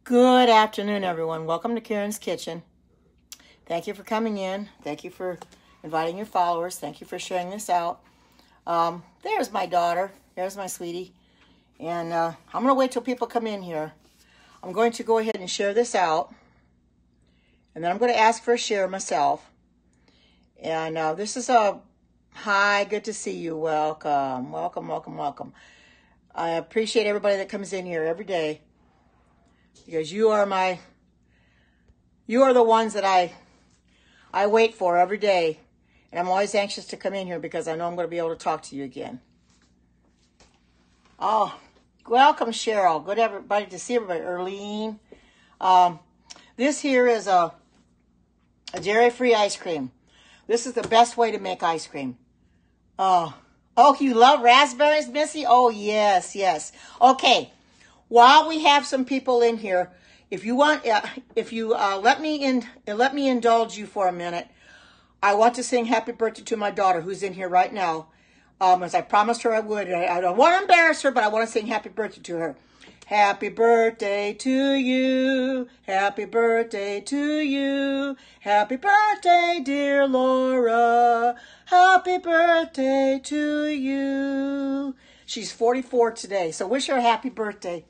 Good afternoon, everyone. Welcome to Karen's Kitchen. Thank you for coming in. Thank you for inviting your followers. Thank you for sharing this out. There's my daughter. There's my sweetie. And I'm going to wait till people come in here. I'm going to go ahead and share this out. And then I'm going to ask for a share myself. And this is a, hi, good to see you. Welcome, welcome, welcome, welcome. I appreciate everybody that comes in here every day. Because you are the ones that I wait for every day. And I'm always anxious to come in here because I know I'm going to be able to talk to you again. Oh, welcome, Cheryl. Good everybody to see everybody. Erlene. This here is a dairy-free ice cream. This is the best way to make ice cream. Oh, you love raspberries, Missy? Oh, yes, yes. Okay. While we have some people in here, if you want, let me indulge you for a minute. I want to sing happy birthday to my daughter who's in here right now, as I promised her I would. I don't want to embarrass her, but I want to sing happy birthday to her. Happy birthday to you. Happy birthday to you. Happy birthday, dear Laura. Happy birthday to you. She's 44 today, so wish her a happy birthday.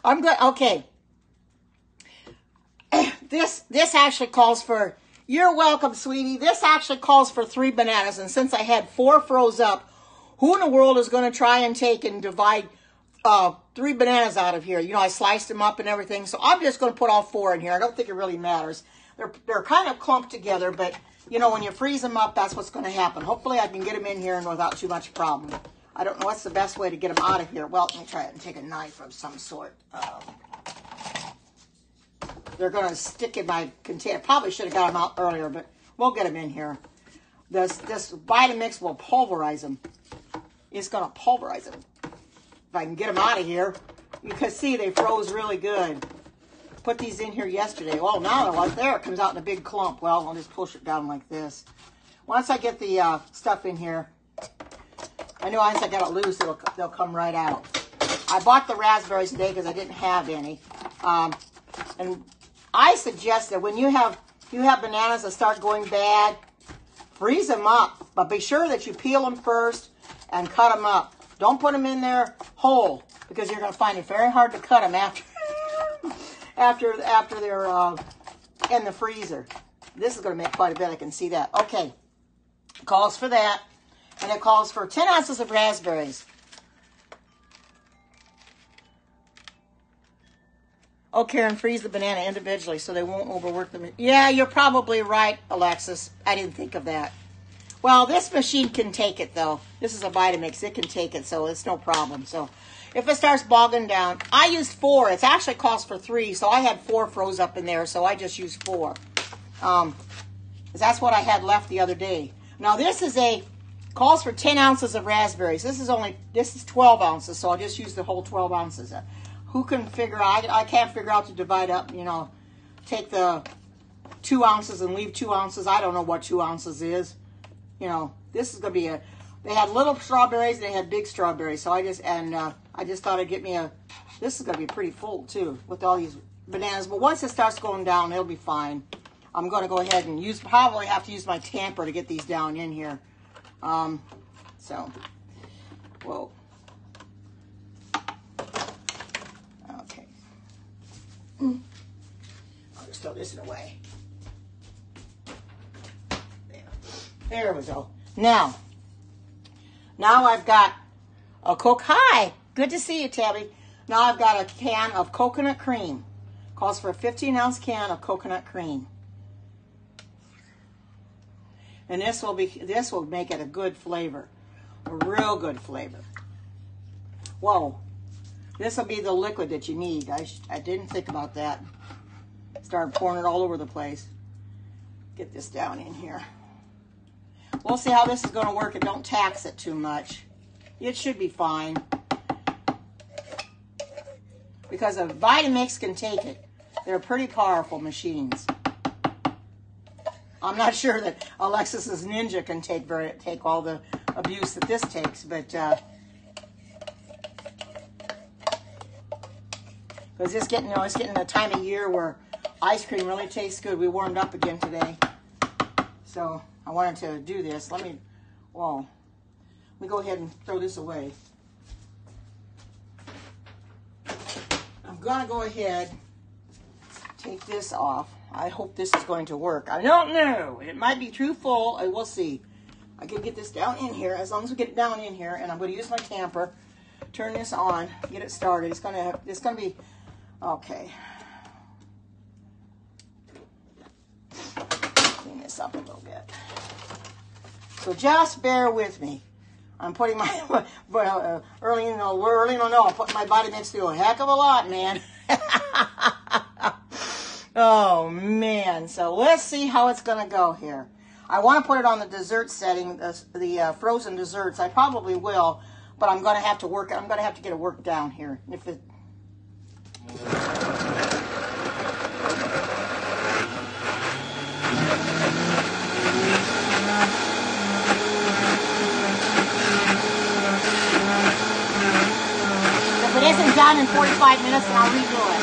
I'm good. Okay. This actually calls for, you're welcome, sweetie. This actually calls for 3 bananas. And since I had 4 froze up, who in the world is going to try and take and divide 3 bananas out of here? You know, I sliced them up and everything. So I'm just going to put all 4 in here. I don't think it really matters. They're kind of clumped together, but you know, when you freeze them up, that's what's going to happen. Hopefully I can get them in here and without too much problem. I don't know what's the best way to get them out of here. Well, let me try it and take a knife of some sort. They're going to stick in my container. Probably should have got them out earlier, but we'll get them in here. This Vitamix will pulverize them. It's going to pulverize them. If I can get them out of here. You can see they froze really good. Put these in here yesterday. Well, now they're like there. It comes out in a big clump. Well, I'll just push it down like this. Once I get the stuff in here, I know once I get it loose, they'll come right out. I bought the raspberries today because I didn't have any. And I suggest that when you have bananas that start going bad, freeze them up. But be sure that you peel them first and cut them up. Don't put them in there whole because you're going to find it very hard to cut them after they're in the freezer. This is going to make quite a bit. I can see that. Okay. Calls for that. And it calls for 10 ounces of raspberries. Oh, Karen, freeze the banana individually so they won't overwork them. Yeah, you're probably right, Alexis. I didn't think of that. Well, this machine can take it, though. This is a Vitamix. It can take it, so it's no problem. So if it starts bogging down, I used 4. It actually calls for 3, so I had 4 froze up in there, so I just used 4. 'Cause that's what I had left the other day. Now, this is calls for 10 ounces of raspberries. This is 12 ounces, so I'll just use the whole 12 ounces. Who can figure out? I can't figure out to divide up, you know, take the 2 ounces and leave 2 ounces. I don't know what 2 ounces is. You know, this is going to be they had little strawberries and they had big strawberries. So I just thought I'd get me this is going to be pretty full too with all these bananas. But once it starts going down, it'll be fine. I'm going to go ahead and probably have to use my tamper to get these down in here. So, whoa. Okay. I'll just throw this away. There we go. Now I've got a Coke. Hi, good to see you, Tabby. Now I've got a can of coconut cream. Calls for a 15-ounce can of coconut cream. And this will make it a good flavor, a real good flavor. Whoa, this will be the liquid that you need. I didn't think about that. Started pouring it all over the place. Get this down in here. We'll see how this is going to work and don't tax it too much. It should be fine. Because a Vitamix can take it. They're pretty powerful machines. I'm not sure that Alexis's Ninja can take all the abuse that this takes, but Because it's getting, it's getting the time of year where ice cream really tastes good. We warmed up again today. So I wanted to do this. Let me go ahead and throw this away. I'm going to go ahead, take this off. I hope this is going to work. I don't know. It might be too full. I will see. I can get this down in here. As long as we get it down in here, and I'm going to use my tamper, turn this on, get it started. It's going to be okay. Clean this up a little bit. So just bear with me. I'm putting my early in I'm putting my body mix through a heck of a lot, man. Oh man! So let's see how it's gonna go here. I want to put it on the dessert setting, the frozen desserts. I probably will, but I'm gonna have to work. I'm gonna have to get it worked down here. If it isn't done in 45 minutes, then I'll redo it.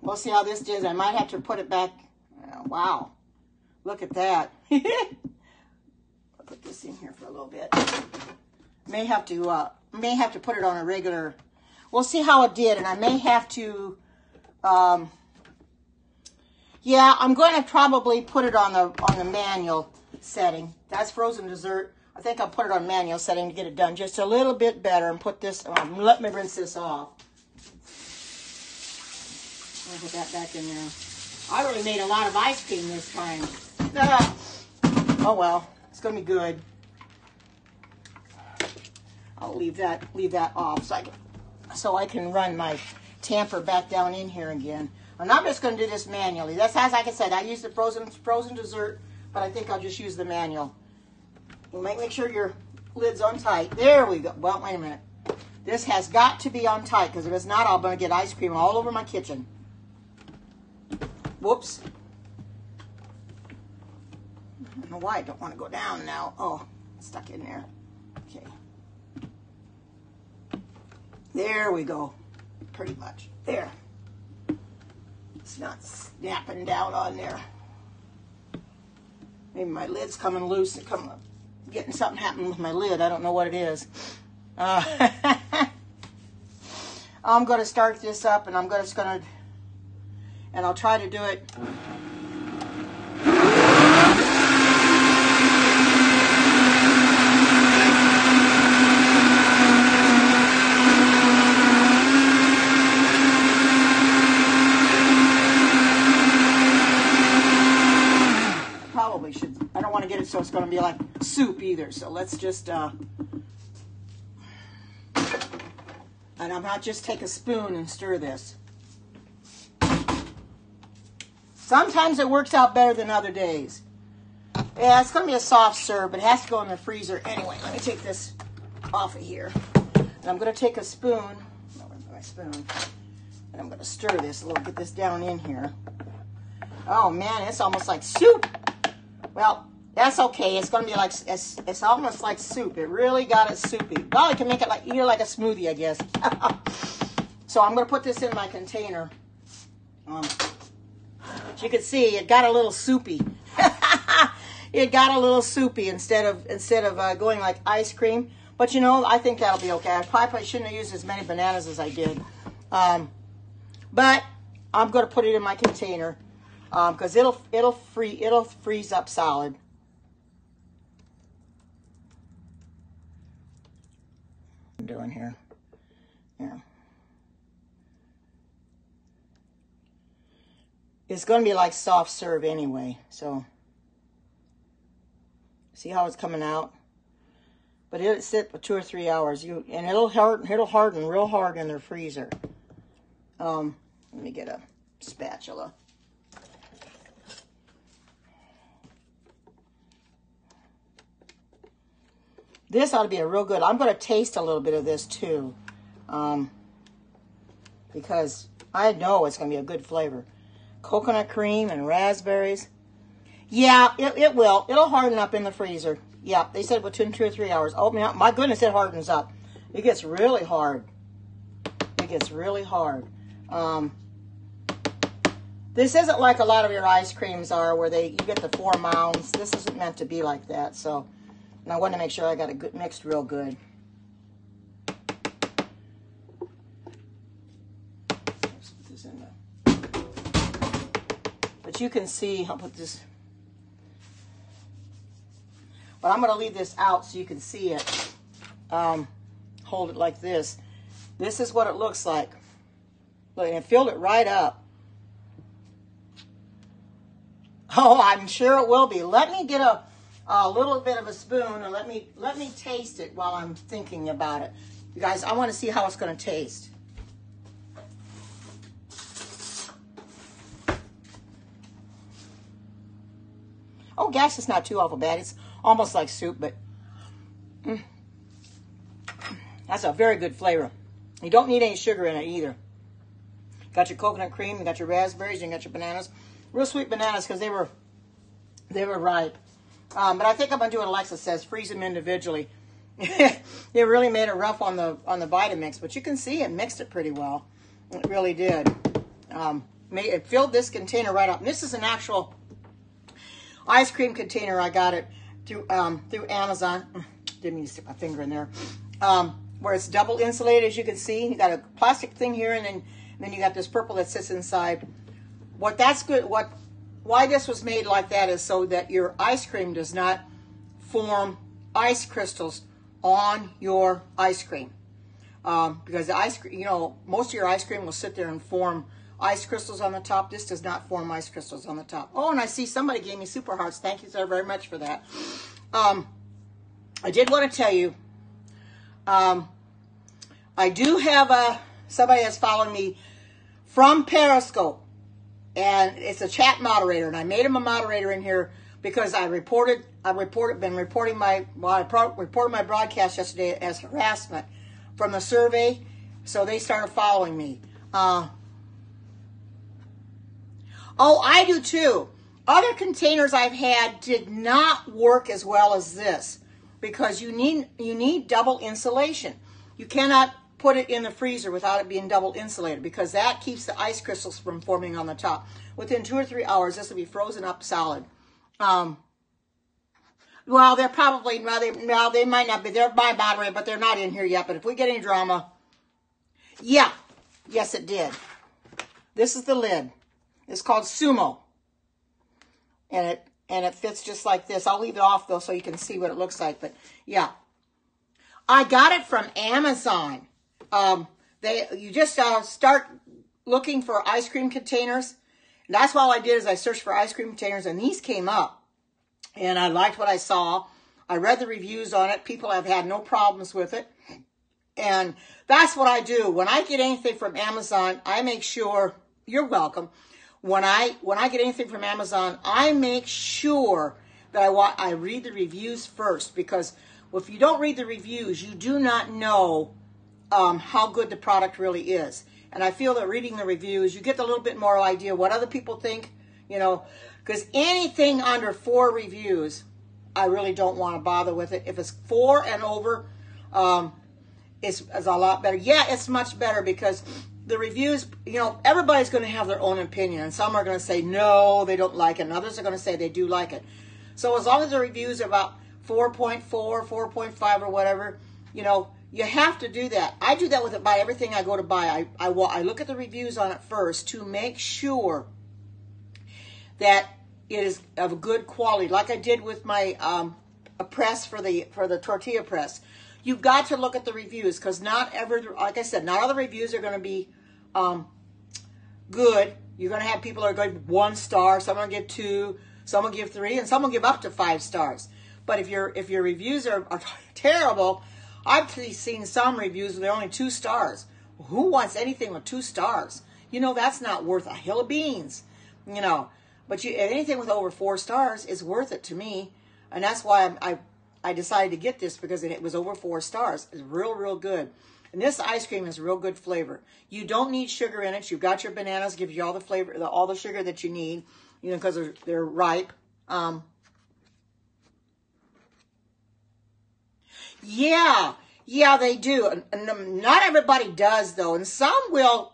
We'll see how this does. I might have to put it back. Wow. Look at that. I'll put this in here for a little bit. May have to put it on a regular. We'll see how it did, and I may have to yeah, I'm going to probably put it on the manual setting. That's frozen dessert. I think I'll put it on manual setting to get it done just a little bit better, and put this let me rinse this off. I'll put that back in there. I really made a lot of ice cream this time. Oh well, it's gonna be good. I'll leave that off so I can run my tamper back down in here again. And I'm just gonna do this manually. That's as like I said, I use the frozen dessert, but I think I'll just use the manual. You make sure your lid's on tight. There we go. Well, wait a minute. This has got to be on tight, because if it's not, I'm gonna get ice cream all over my kitchen. Whoops. I don't know why I don't want to go down now. Oh, it's stuck in there. Okay. There we go. Pretty much. There. It's not snapping down on there. Maybe my lid's coming loose and getting something happening with my lid. I don't know what it is. I'm going to start this up, and and I'll try to do it. Probably should. I don't want to get it so it's going to be like soup either. So let's just, and I'm not just take a spoon and stir this. Sometimes it works out better than other days. Yeah, it's going to be a soft serve, but it has to go in the freezer anyway. Let me take this off of here. And I'm going to take a spoon, and I'm going to stir this a little, get this down in here. Oh man, it's almost like soup. Well, that's okay. It's going to be like, it's almost like soup. It really got it soupy. Well, you can make it like, eat it like a smoothie, I guess. So I'm going to put this in my container. As you can see, it got a little soupy. It got a little soupy instead of going like ice cream. But you know, I think that'll be okay. I probably shouldn't have used as many bananas as I did. But I'm going to put it in my container because it'll freeze up solid. What I'm doing here. Yeah. It's going to be like soft serve anyway, so see how it's coming out. But it'll sit for 2 or 3 hours. And it'll harden real hard in their freezer. Let me get a spatula. This ought to be a real good. I'm going to taste a little bit of this too, because I know it's going to be a good flavor. Coconut cream and raspberries. Yeah, it will. It'll harden up in the freezer. Yeah, they said within 2 or 3 hours. Oh, my goodness, it hardens up. It gets really hard. It gets really hard. This isn't like a lot of your ice creams are, where you get the 4 mounds. This isn't meant to be like that. So, and I want to make sure I got it mixed real good. Let's put this in there. But you can see, I'll put this. But I'm going to leave this out so you can see it. Hold it like this. This is what it looks like. Look, and it filled it right up. Oh, I'm sure it will be. Let me get a little bit of a spoon and let me taste it while I'm thinking about it. You guys, I want to see how it's going to taste. Oh, gosh, it's not too awful bad. It's almost like soup, but that's a very good flavor. You don't need any sugar in it either. Got your coconut cream, you got your raspberries, you got your bananas. Real sweet bananas because they were ripe. But I think I'm gonna do what Alexa says: freeze them individually. They really made it rough on the Vitamix, but you can see it mixed it pretty well. It really did. It filled this container right up. And this is an actual ice cream container. I got it through Amazon. Didn't mean to stick my finger in there. Where it's double insulated, as you can see. You got a plastic thing here, and then you got this purple that sits inside. Why this was made like that is so that your ice cream does not form ice crystals on your ice cream. Because the ice cream, most of your ice cream will sit there and form ice crystals on the top. This does not form ice crystals on the top. Oh, and I see somebody gave me super hearts. Thank you so very much for that. I did want to tell you, I do have somebody that's following me from Periscope, and it's a chat moderator, and I made him a moderator in here because I reported my broadcast yesterday as harassment from the survey, so they started following me. Oh, I do too. Other containers I've had did not work as well as this because you need double insulation. You cannot put it in the freezer without it being double insulated because that keeps the ice crystals from forming on the top. Within 2 or 3 hours, this will be frozen up solid. Well, they're probably, they might not be. They're my moderator, but they're not in here yet. But if we get any drama, yeah, yes, it did. This is the lid. It's called Sumo, and it fits just like this. I'll leave it off though so you can see what it looks like. But yeah, I got it from Amazon. You just start looking for ice cream containers. And that's all I did is I searched for ice cream containers, and these came up. And I liked what I saw. I read the reviews on it. People have had no problems with it. And that's what I do. When I get anything from Amazon, I make sure, you're welcome. When I get anything from Amazon, I make sure that I read the reviews first, because if you don't read the reviews, you do not know how good the product really is. And I feel that reading the reviews, you get a little bit more idea what other people think, because anything under 4 reviews, I really don't want to bother with it. If it's 4 and over, it's a lot better. Yeah, it's much better because the reviews, everybody's going to have their own opinion. And some are going to say, no, they don't like it. And others are going to say they do like it. So as long as the reviews are about 4.4, 4.5 or whatever, you have to do that. I do that with about everything I go to buy. I look at the reviews on it first to make sure that it is of good quality, like I did with my a press for the tortilla press. You've got to look at the reviews because like I said, not all the reviews are going to be good. You're going to have people that are going to give 1 star, some will give 2, some will give 3, and some will give up to 5 stars. But if your reviews are terrible, I've seen some reviews where they're only 2 stars. Who wants anything with 2 stars? You know, that's not worth a hill of beans, you know. But anything with over 4 stars is worth it to me. And that's why I decided to get this, because it was over 4 stars. It's real, real good. And this ice cream is real good flavor. You don't need sugar in it. You've got your bananas, gives you all the flavor, all the sugar that you need, you know, because they're ripe. Yeah, they do. And not everybody does, though. And some will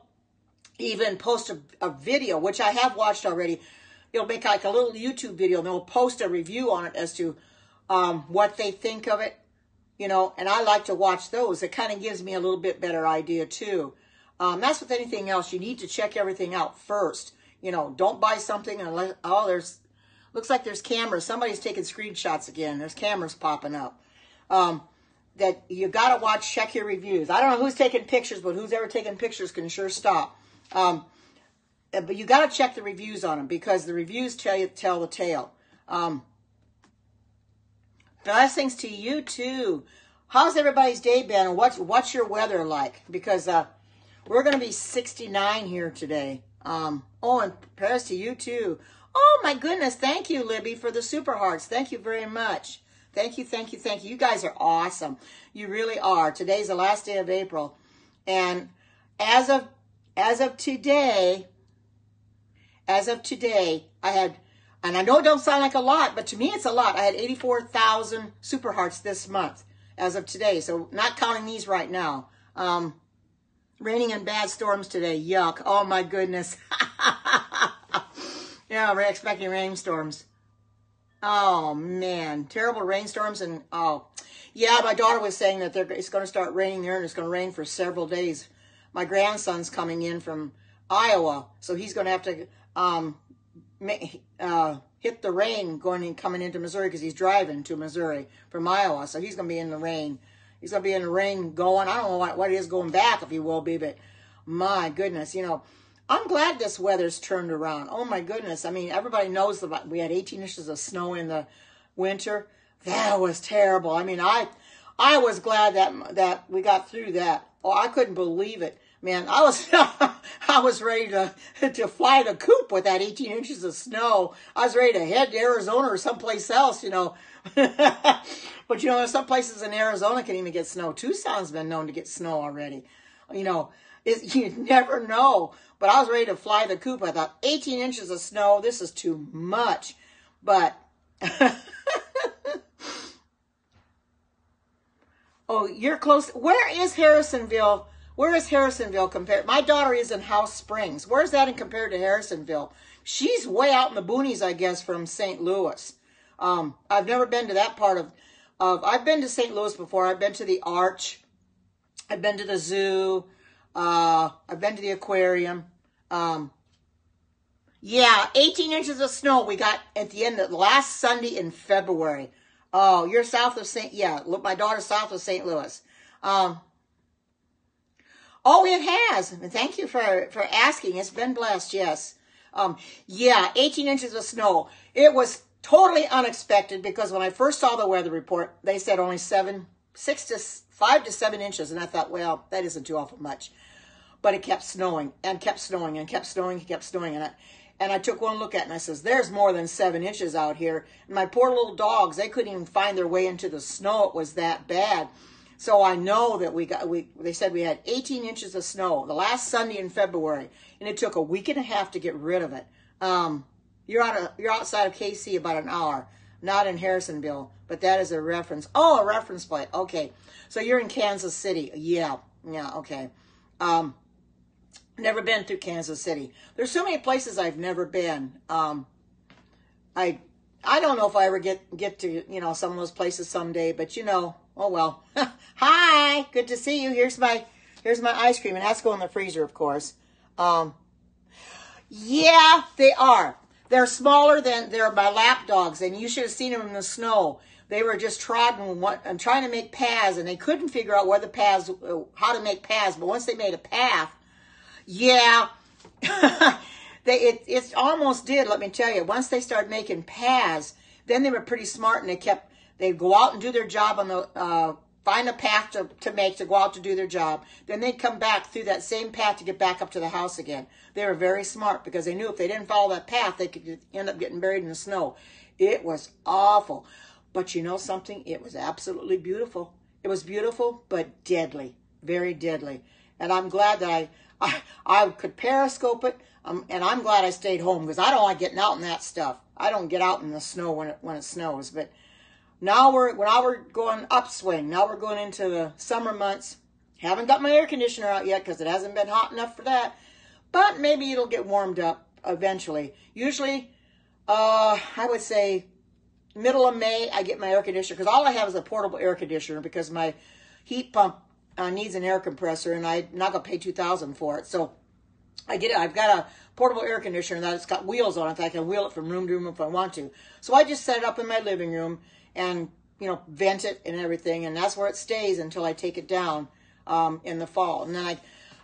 even post a video, which I have watched already. It'll make like a little YouTube video, and they'll post a review on it as to what they think of it, you know. And I like to watch those. It kind of gives me a little bit better idea, too. That's with anything else. You need to check everything out first. You know, don't buy something unless, looks like there's cameras. Somebody's taking screenshots again. There's cameras popping up. That you got to watch, check your reviews. I don't know who's taking pictures, but who's ever taking pictures can sure stop. But you got to check the reviews on them, because the reviews tell the tale. Blessings to you too. How's everybody's day been? And what's your weather like? Because we're going to be 69 here today. Oh, and prayers to you too. Oh my goodness. Thank you, Libby, for the super hearts. Thank you very much. Thank you, thank you, thank you. You guys are awesome. You really are. Today's the last day of April. And as of today, I had, and I know it don't sound like a lot, but to me it's a lot. I had 84,000 super hearts this month as of today. So not counting these right now. Raining and bad storms today. Yuck. Oh my goodness. Yeah, we're expecting rainstorms. Oh man, terrible rainstorms. And oh yeah, my daughter was saying that it's going to start raining there, and it's going to rain for several days. My grandson's coming in from Iowa, so he's going to have to hit the rain coming into Missouri, because he's driving to Missouri from Iowa. So he's going to be in the rain. He's going to be in the rain going. I don't know what it is going back, if he will be, but my goodness, you know. I'm glad this weather's turned around. Oh my goodness. I mean, everybody knows we had 18 inches of snow in the winter. That was terrible. I mean, I was glad that we got through that. Oh, I couldn't believe it. Man, I was ready to fly the coop with that 18 inches of snow. I was ready to head to Arizona or someplace else, you know. But you know, some places in Arizona can even get snow. Tucson's been known to get snow already. You know, you never know. But I was ready to fly the coop. I thought, 18 inches of snow, this is too much. But, oh, you're close. Where is Harrisonville? Where is Harrisonville compared? My daughter is in House Springs. Where's that in compared to Harrisonville? She's way out in the boonies, I guess, from St. Louis. I've never been to that part of I've been to St. Louis before. I've been to the Arch. I've been to the zoo. I've been to the aquarium. Yeah, 18 inches of snow we got at the end of last Sunday in February. Oh, you're south of look, my daughter's south of St. Louis. Oh, it has. And thank you for asking. It's been blessed, yes. Yeah, 18 inches of snow. It was totally unexpected, because when I first saw the weather report, they said only 5 to 7 inches. And I thought, well, that isn't too awful much. But it kept snowing and kept snowing and kept snowing and kept snowing. And I took one look at it, and I says, there's more than 7 inches out here. And my poor little dogs, they couldn't even find their way into the snow. It was that bad. So I know that they said we had 18 inches of snow the last Sunday in February. And it took a week and a half to get rid of it. You're outside of KC about an hour, not in Harrisonville. But that is a reference. Oh, a reference point. Okay. So you're in Kansas City. Yeah, okay. Never been through Kansas City. There's so many places I've never been. I don't know if I ever get to, some of those places someday, but oh well. Hi, good to see you. Here's my ice cream, and that's going in the freezer, of course. Yeah, they are. They're smaller they're my lap dogs, and you should have seen them in the snow. They were just trotting and trying to make paths, and they couldn't figure out how to make paths. But once they made a path, yeah, it almost did. Let me tell you. Once they started making paths, then they were pretty smart, and they'd go out and do their job on find a path to make to go out to do their job. Then they'd come back through that same path to get back up to the house again. They were very smart because they knew if they didn't follow that path, they could end up getting buried in the snow. It was awful. But you know something? It was absolutely beautiful. It was beautiful, but deadly, very deadly. And I'm glad that I could periscope it, and I'm glad I stayed home because I don't like getting out in that stuff. I don't get out in the snow when it snows. But now we're going upswing. Now we're going into the summer months. Haven't got my air conditioner out yet because it hasn't been hot enough for that. But maybe it'll get warmed up eventually. Usually, I would say middle of May, I get my air conditioner because all I have is a portable air conditioner because my heat pump needs an air compressor and I'm not going to pay $2,000 for it. So I get it. I've got a portable air conditioner that it's got wheels on it. I can wheel it from room to room if I want to. So I just set it up in my living room and, you know, vent it and everything. And that's where it stays until I take it down in the fall. And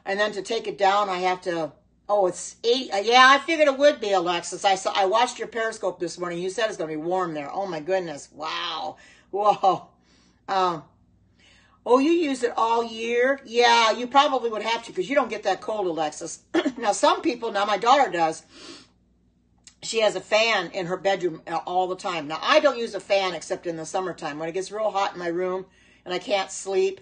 then to take it down, I have to, it's 8. Yeah, I figured it would be, Alexis. I watched your Periscope this morning. You said it's going to be warm there. Oh, my goodness. Wow. Whoa. You use it all year? Yeah, you probably would have to because you don't get that cold, Alexis. Now, some people, my daughter does. She has a fan in her bedroom all the time. Now, I don't use a fan except in the summertime. When it gets real hot in my room and I can't sleep,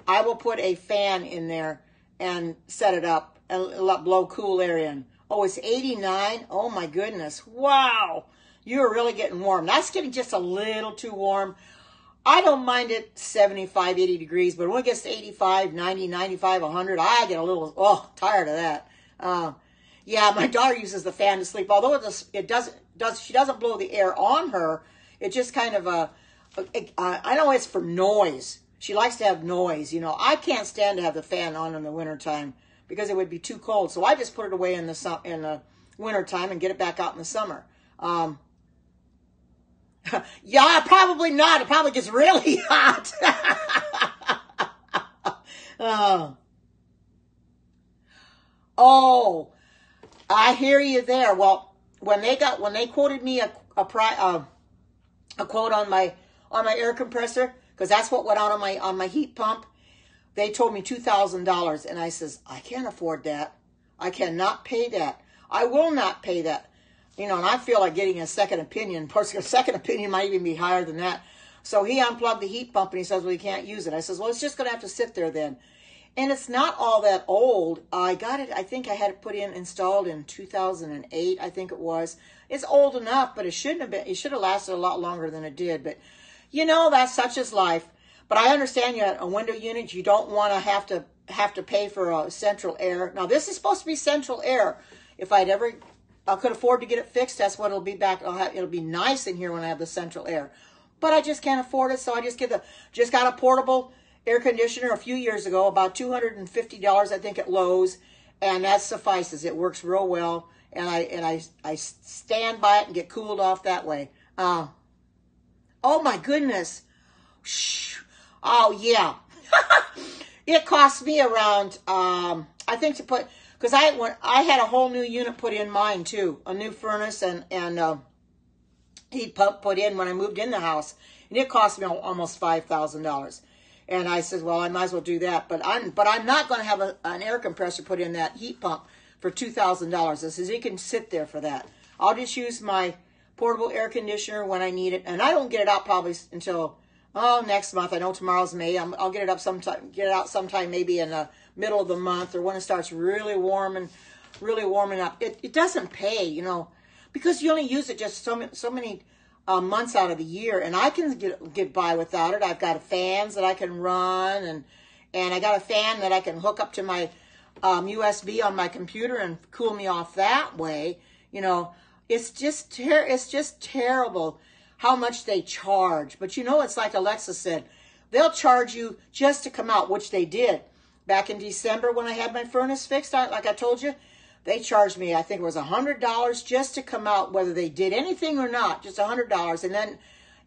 I will put a fan in there and set it up and let blow cool air in. Oh, it's 89? Oh, my goodness. Wow. You're really getting warm. That's getting just a little too warm. I don't mind it 75, 80 degrees, but when it gets to 85, 90, 95, 100, I get a little, tired of that. Yeah, my daughter uses the fan to sleep, although she doesn't blow the air on her. It just kind of, I know it's for noise. She likes to have noise, you know. I can't stand to have the fan on in the wintertime because it would be too cold. So I just put it away in the wintertime and get it back out in the summer. Yeah, probably not. It probably gets really hot. Oh, I hear you there. Well, when they quoted me a quote on my air compressor, because that's what went out on my heat pump, they told me $2,000, and I says, I can't afford that. I cannot pay that. I will not pay that. You know, and I feel like getting a second opinion. Of course, a second opinion might even be higher than that. So he unplugged the heat pump and he says, well, you can't use it. I says, well, it's just going to have to sit there then. And it's not all that old. I got it, I think I had it installed in 2008, I think it was. It's old enough, but it shouldn't have been. It should have lasted a lot longer than it did. But, you know, that's such is life. But I understand you have a window unit. You don't want to have to pay for a central air. Now, this is supposed to be central air. If I could afford to get it fixed, that's what it'll be back. It'll be nice in here when I have the central air. But I just can't afford it, so I just got a portable air conditioner a few years ago, about $250, I think, at Lowe's, and that suffices. It works real well, and I stand by it and get cooled off that way. Oh my goodness. Oh yeah. It cost me around I think to put, because I had a whole new unit put in mine too, a new furnace and heat pump put in when I moved in the house, and it cost me almost $5,000. And I said, well, I might as well do that, but I'm not going to have an air compressor put in that heat pump for $2,000. I says, you can sit there for that. I'll just use my portable air conditioner when I need it, and I don't get it out probably until next month. I know tomorrow's May. I'll get it out sometime maybe in the middle of the month or when it starts really warming up. It doesn't pay, you know, because you only use it just so many months out of the year, and I can get by without it. I've got fans that I can run, and I got a fan that I can hook up to my USB on my computer and cool me off that way. You know, it's just terrible how much they charge. But you know, it's like Alexa said, they'll charge you just to come out, which they did. Back in December when I had my furnace fixed, like I told you, they charged me, I think it was $100 just to come out, whether they did anything or not, just $100. And then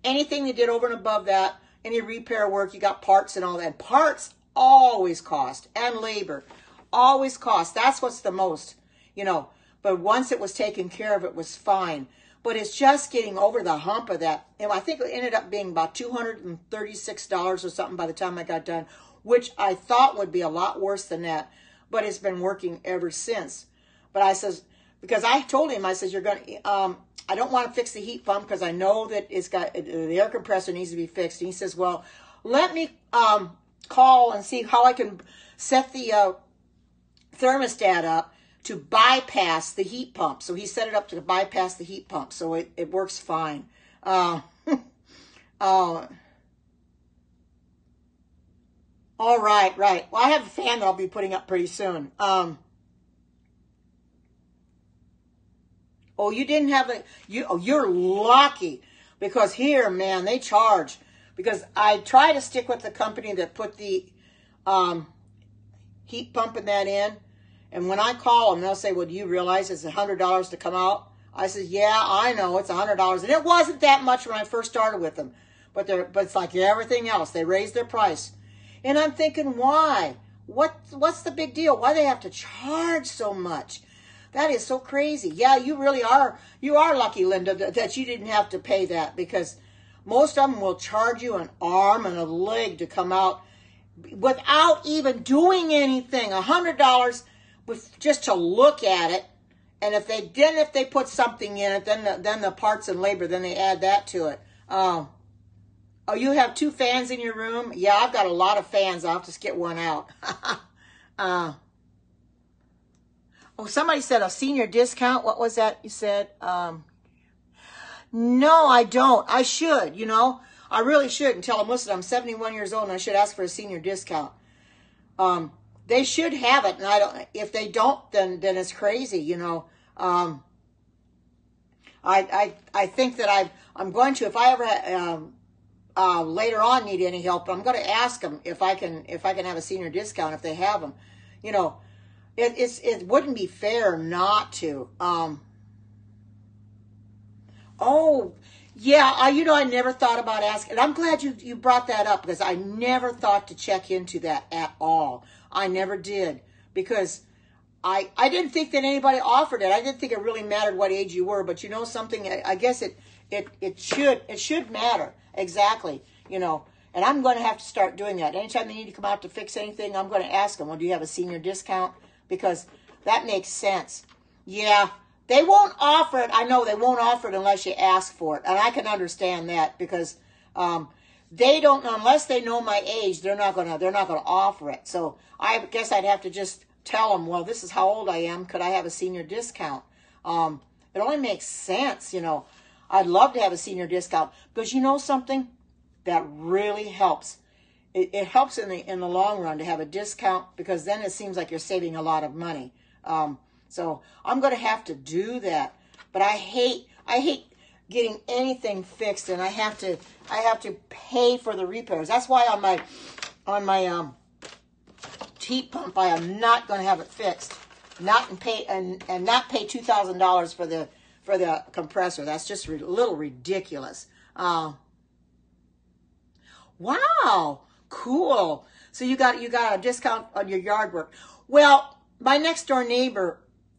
anything they did over and above that, any repair work, you got parts and all that. Parts always cost, and labor always cost. That's what's the most, you know. But once it was taken care of, it was fine. but it's just getting over the hump of that. And I think it ended up being about $236 or something by the time I got done, which I thought would be a lot worse than that, but it's been working ever since. But I says, because I told him, I says, you're going to, I don't want to fix the heat pump because I know that it's got, the air compressor needs to be fixed. And he says, well, let me call and see how I can set the thermostat up to bypass the heat pump. So he set it up to bypass the heat pump. So it works fine. All right. Well, I have a fan that I'll be putting up pretty soon. Oh, you didn't have you're lucky, because here, man, they charge. Because I try to stick with the company that put the heat pump and that in. And when I call them, they'll say, well, do you realize it's $100 to come out? I said, yeah, I know, it's $100. And it wasn't that much when I first started with them. But it's like everything else. They raised their price. And I'm thinking, why? What's the big deal? Why do they have to charge so much? That is so crazy. Yeah, you are lucky, Linda, that you didn't have to pay that, because most of them will charge you an arm and a leg to come out without even doing anything. $100 just to look at it. And if they put something in it, then the parts and labor, then they add that to it. Oh, you have 2 fans in your room? Yeah, I've got a lot of fans. I'll have to just get one out. Oh, somebody said a senior discount. What was that you said? No, I don't. I should, I really should, and tell them, listen, I'm 71 years old and I should ask for a senior discount. They should have it, and I don't. If they don't, then it's crazy, I think that I'm going to, if I ever later on need any help, I'm going to ask them if I can have a senior discount if they have them. It wouldn't be fair not to. Oh, yeah, I never thought about asking. And I'm glad you brought that up, because I never thought to check into that at all. I never did, because I didn't think that anybody offered it. I didn't think it really mattered what age you were, but something, I guess it should matter. Exactly, and I'm going to have to start doing that. Anytime they need to come out to fix anything, I'm going to ask them, well, do you have a senior discount? Because that makes sense. Yeah, they won't offer it. I know they won't offer it unless you ask for it. And I can understand that, because they don't, unless they know my age, they're not gonna offer it. So I guess I'd have to just tell them, well, this is how old I am. Could I have a senior discount? It only makes sense, I'd love to have a senior discount, because something that really helps. It helps in the long run to have a discount, because then it seems like you're saving a lot of money. So I'm going to have to do that. But I hate getting anything fixed, and I have to pay for the repairs. That's why on my heat pump, I am not going to have it fixed. Not pay $2,000 for the compressor. That's just a little ridiculous. Wow. Cool. So you got a discount on your yard work. Well, my next door neighbor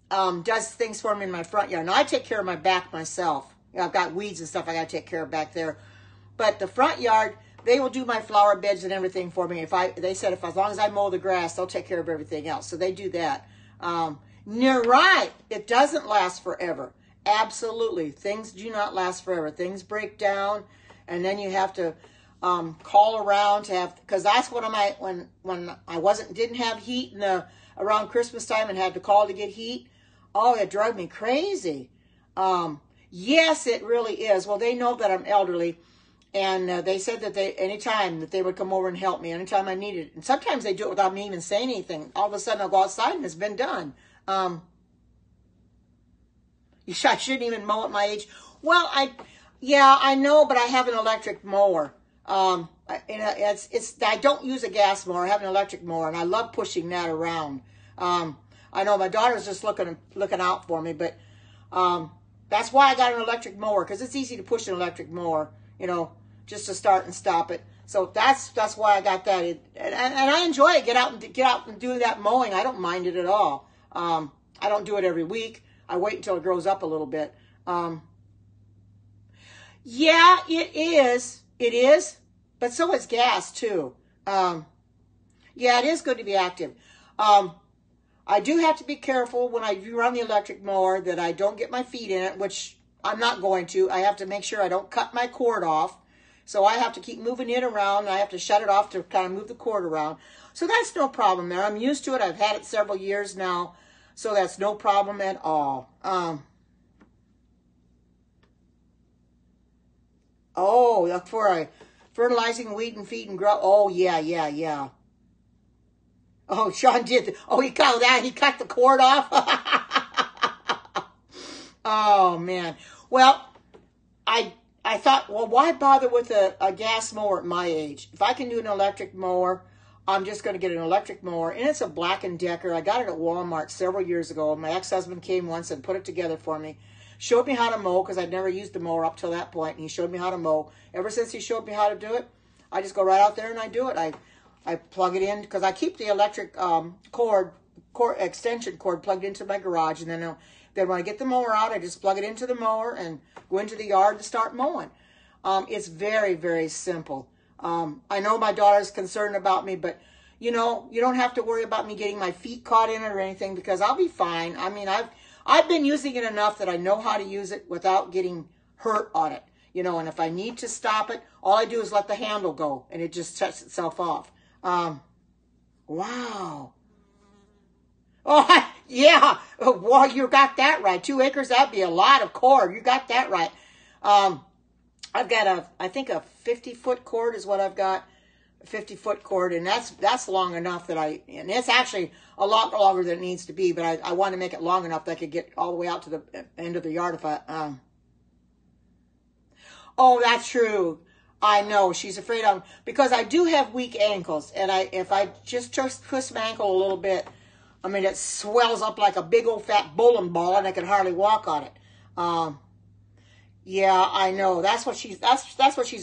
does things for me in my front yard. Now, I take care of my back myself. I've got weeds and stuff I got to take care of back there. But the front yard, they will do my flower beds and everything for me. They said as long as I mow the grass, they'll take care of everything else. So they do that. You're right. It doesn't last forever. Absolutely. Things do not last forever. Things break down, and then you have to call around to have, because that's when I didn't have heat around Christmas time and had to call to get heat. Oh, it drove me crazy. Yes, it really is. Well, they know that I'm elderly, and they said that anytime that they would come over and help me, anytime I needed it. And sometimes they do it without me even saying anything. All of a sudden I'll go outside and it's been done. I shouldn't even mow at my age. Well, I know, but I have an electric mower. I don't use a gas mower. I have an electric mower, and I love pushing that around. I know my daughter's just looking out for me, but that's why I got an electric mower, because it's easy to push an electric mower, just to start and stop it. So that's why I got that. And I enjoy it. Get out and do that mowing. I don't mind it at all. I don't do it every week. I wait until it grows up a little bit. Yeah, it is. It is. But so is gas, too. Yeah, it is good to be active. Um, I do have to be careful when I do run the electric mower that I don't get my feet in it, which I'm not going to. I have to make sure I don't cut my cord off. So I have to keep moving it around. I have to shut it off to kind of move the cord around. So that's no problem there. I'm used to it. I've had it several years now. So that's no problem at all. Oh, for a fertilizing weed and feed and grow. Oh, yeah, yeah, yeah. Oh, Sean did. Oh, he cut that. He cut the cord off. Oh, man. Well, I thought, well, why bother with a gas mower at my age? If I can do an electric mower, I'm just going to get an electric mower. And it's a Black & Decker. I got it at Walmart several years ago. My ex-husband came once and put it together for me. Showed me how to mow because I'd never used a mower up till that point. And he showed me how to mow. Ever since he showed me how to do it, I just go right out there and I do it. I plug it in because I keep the electric cord extension cord plugged into my garage. And then when I get the mower out, I just plug it into the mower and go into the yard to start mowing. It's very, very simple. I know my daughter's concerned about me, but you know, you don't have to worry about me getting my feet caught in it or anything because I'll be fine. I mean, I've been using it enough that I know how to use it without getting hurt on it. You know, and if I need to stop it, all I do is let the handle go and it just shuts itself off. Wow. Oh, yeah. Well, you got that right. 2 acres, that'd be a lot of cord. You got that right. I've got I think a 50-foot cord is what I've got. A 50-foot cord, and that's long enough that and it's actually a lot longer than it needs to be, but I want to make it long enough that I could get all the way out to the end of the yard if oh, that's true. I know she's afraid because I do have weak ankles, and if I just twist my ankle a little bit, I mean it swells up like a big old fat bowling ball, and I can hardly walk on it. Yeah, I know. That's what she's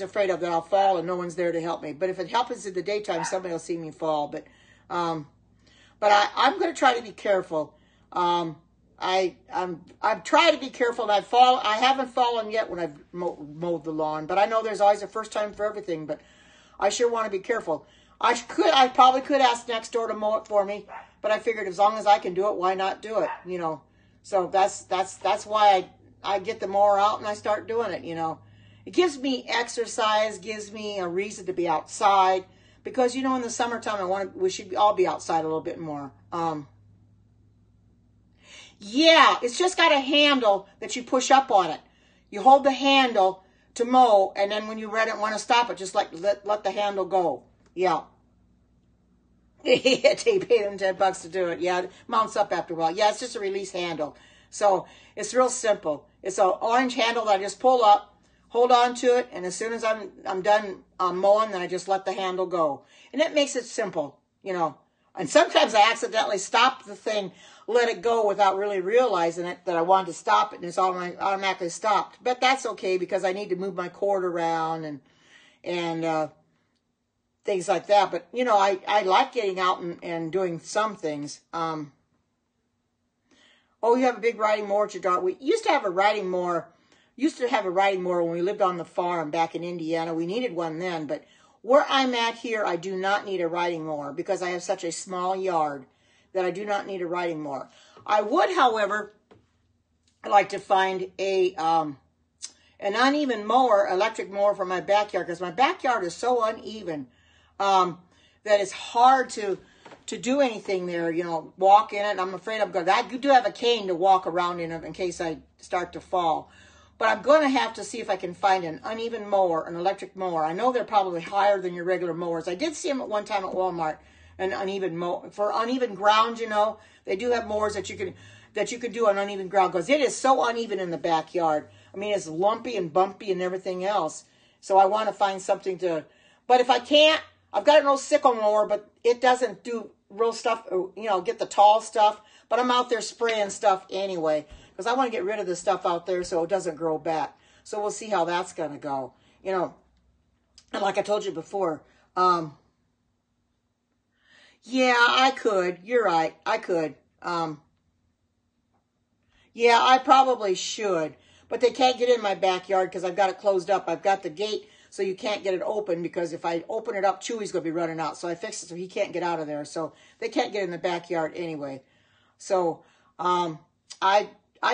afraid of, that I'll fall and no one's there to help me. But if it happens in the daytime, somebody will see me fall. But I'm going to try to be careful. I'm trying to be careful, and I haven't fallen yet when I've mowed the lawn, but I know there's always a first time for everything, but I sure want to be careful. I probably could ask next door to mow it for me, but I figured as long as I can do it, why not do it, you know? So that's why I get the mower out and I start doing it, you know. It gives me exercise, gives me a reason to be outside, because, you know, in the summertime, we should all be outside a little bit more. Yeah, it's just got a handle that you push up on it. You hold the handle to mow, and then when you want to stop it, just let the handle go. Yeah. They pay them $10 to do it. Yeah, it mounts up after a while. Yeah, it's just a release handle. So it's real simple. It's an orange handle that I just pull up, hold on to it, and as soon as I'm done mowing, then I just let the handle go. And it makes it simple, you know. And sometimes I accidentally stop the thing, let it go without really realizing it, that I wanted to stop it, and it's automatically stopped. But that's okay because I need to move my cord around and things like that. But, you know, I like getting out and doing some things. Oh, you have a big riding mower at your dog. We used to have a riding mower. When we lived on the farm back in Indiana. We needed one then, but where I'm at here, I do not need a riding mower because I have such a small yard that I do not need a riding mower. I would, however, like to find an uneven mower, electric mower for my backyard, because my backyard is so uneven that it's hard to do anything there, you know, walk in it. I'm afraid I do have a cane to walk around in case I start to fall. But I'm going to have to see if I can find an uneven mower, an electric mower. I know they're probably higher than your regular mowers. I did see them at one time at Walmart, an uneven mower. For uneven ground, you know, they do have mowers that you can do on uneven ground, because it is so uneven in the backyard. I mean, it's lumpy and bumpy and everything else. So I want to find something but if I can't, I've got an old sickle mower, but it doesn't do real stuff, you know, get the tall stuff. But I'm out there spraying stuff anyway, because I want to get rid of the stuff out there so it doesn't grow back. So we'll see how that's going to go. You know, and like I told you before, yeah, I could. You're right. I could. Yeah, I probably should. but they can't get in my backyard because I've got it closed up. I've got the gate so you can't get it open, because if I open it up, Chewy's going to be running out. So I fixed it so he can't get out of there. So they can't get in the backyard anyway. So I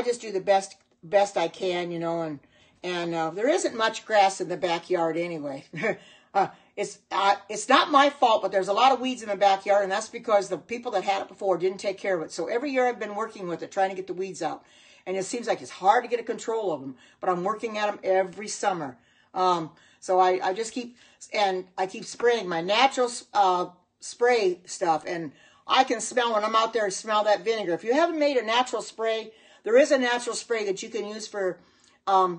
just do the best I can, you know, and there isn't much grass in the backyard anyway. It's not my fault, but there's a lot of weeds in the backyard, and that's because the people that had it before didn't take care of it. So every year I've been working with it, trying to get the weeds out, and it seems like it's hard to get a control of them, but I'm working at them every summer. So I just keep spraying my natural spray stuff, and I can smell when I'm out there, smell that vinegar. If you haven't made a natural spray, there is a natural spray that you can use for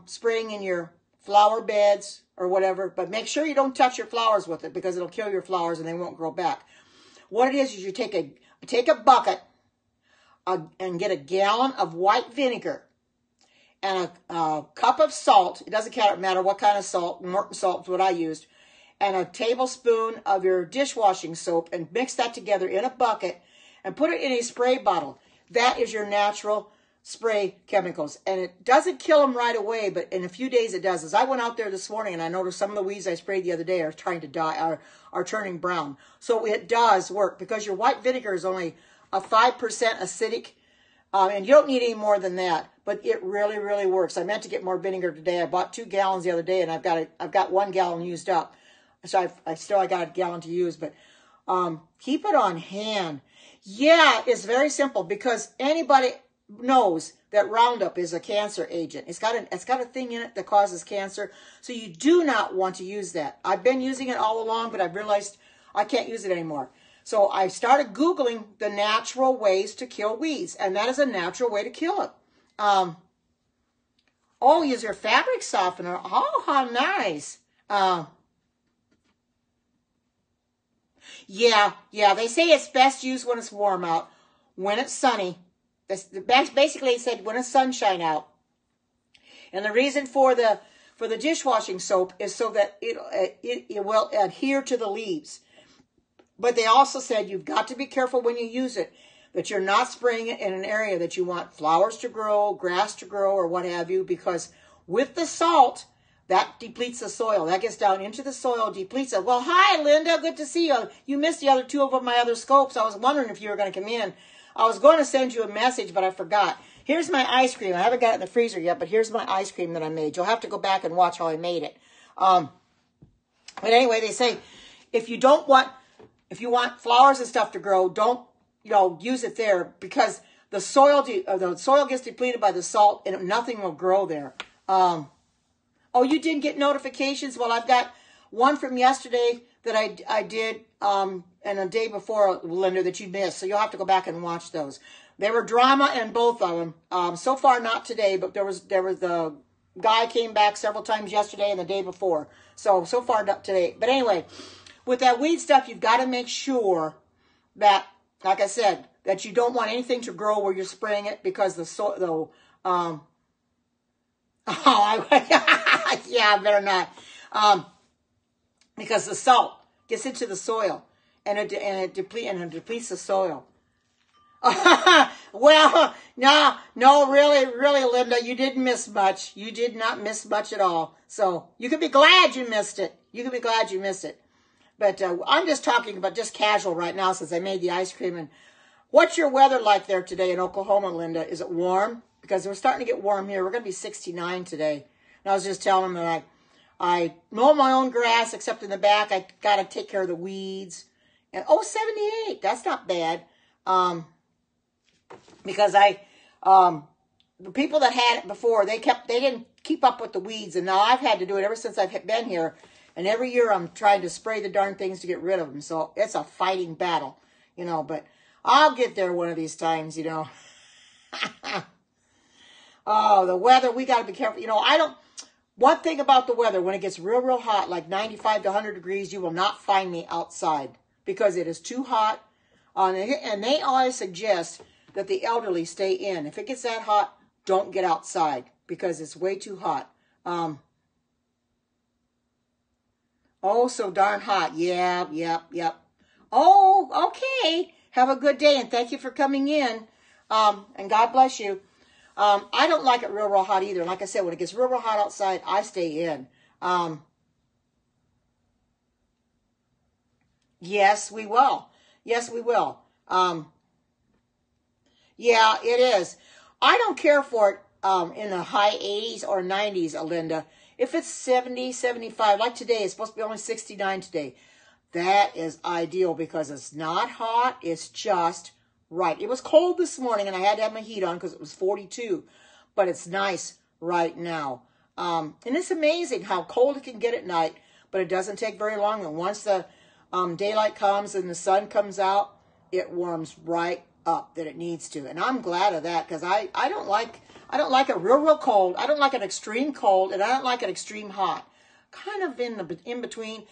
spraying in your flower beds or whatever, but make sure you don't touch your flowers with it, because it'll kill your flowers and they won't grow back. What it is you take a bucket and get a gallon of white vinegar and a cup of salt. It doesn't matter what kind of salt. Morton salt is what I used. And a tablespoon of your dishwashing soap, and mix that together in a bucket and put it in a spray bottle. That is your natural spray chemicals. And it doesn't kill them right away, but in a few days it does. As I went out there this morning and I noticed some of the weeds I sprayed the other day are trying to die, are turning brown. So it does work, because your white vinegar is only a 5% acidic. And you don't need any more than that, but it really, really works. I meant to get more vinegar today. I bought 2 gallons the other day, and I've got 1 gallon used up. So I got a gallon to use, but keep it on hand. Yeah, it's very simple, because anybody knows that Roundup is a cancer agent. It's got a thing in it that causes cancer, so you do not want to use that. I've been using it all along, but I've realized I can't use it anymore. So I started Googling the natural ways to kill weeds, and that is a natural way to kill it. Use your fabric softener. Oh, how nice. Yeah, they say it's best used when it's warm out, when it's sunny. Basically, it said when it's sunshine out. And the reason for the dishwashing soap is so that it will adhere to the leaves. But they also said you've got to be careful when you use it, that you're not spraying it in an area that you want flowers to grow, grass to grow, or what have you, because with the salt, that depletes the soil. That gets down into the soil, depletes it. Well, hi, Linda. Good to see you. You missed the other 2 of my other scopes. I was wondering if you were going to come in. I was going to send you a message, but I forgot. Here's my ice cream. I haven't got it in the freezer yet, but here's my ice cream that I made. You'll have to go back and watch how I made it. But anyway, they say if you want flowers and stuff to grow, don't use it there, because the soil gets depleted by the salt, and nothing will grow there. Oh, you didn't get notifications? Well, I've got one from yesterday that I did, and a day before, Linda, that you missed. So you'll have to go back and watch those. There were drama in both of them. So far, not today, but there was the guy came back several times yesterday and the day before. So far, not today. But anyway, with that weed stuff, you've got to make sure that, like I said, that you don't want anything to grow where you're spraying it, because yeah, I better not. Because the salt gets into the soil, and it depletes the soil. Well, no, really, Linda, you didn't miss much. You did not miss much at all. So you can be glad you missed it. But I'm just talking about just casual right now, since I made the ice cream. And what's your weather like there today in Oklahoma, Linda? Is it warm? Because we're starting to get warm here. We're going to be 69 today. And I was just telling them that I mow my own grass, except in the back. I got to take care of the weeds. And 78, that's not bad. Because the people that had it before, they didn't keep up with the weeds, and now I've had to do it ever since I've been here. And every year I'm trying to spray the darn things to get rid of them. So it's a fighting battle, but I'll get there one of these times, Oh, the weather, we got to be careful. One thing about the weather, when it gets real, real hot, like 95 to 100 degrees, you will not find me outside, because it is too hot. And they always suggest that the elderly stay in. If it gets that hot, don't get outside, because it's way too hot. Oh, so darn hot. Yeah, yep. Oh, okay. Have a good day, and thank you for coming in. And God bless you. I don't like it real hot either. Like I said, when it gets real hot outside, I stay in. Yes, we will. Yes, we will. Yeah, it is. I don't care for it in the high 80s or 90s, Alinda. If it's 70, 75, like today, it's supposed to be only 69 today. That is ideal because it's not hot. It's just right. It was cold this morning and I had to have my heat on because it was 42. But it's nice right now. And it's amazing how cold it can get at night. But it doesn't take very long. And once the daylight comes and the sun comes out, it warms right up that it needs to. And I'm glad of that because I don't like it real cold. I don't like an extreme cold and I don't like an extreme hot. Kind of in between.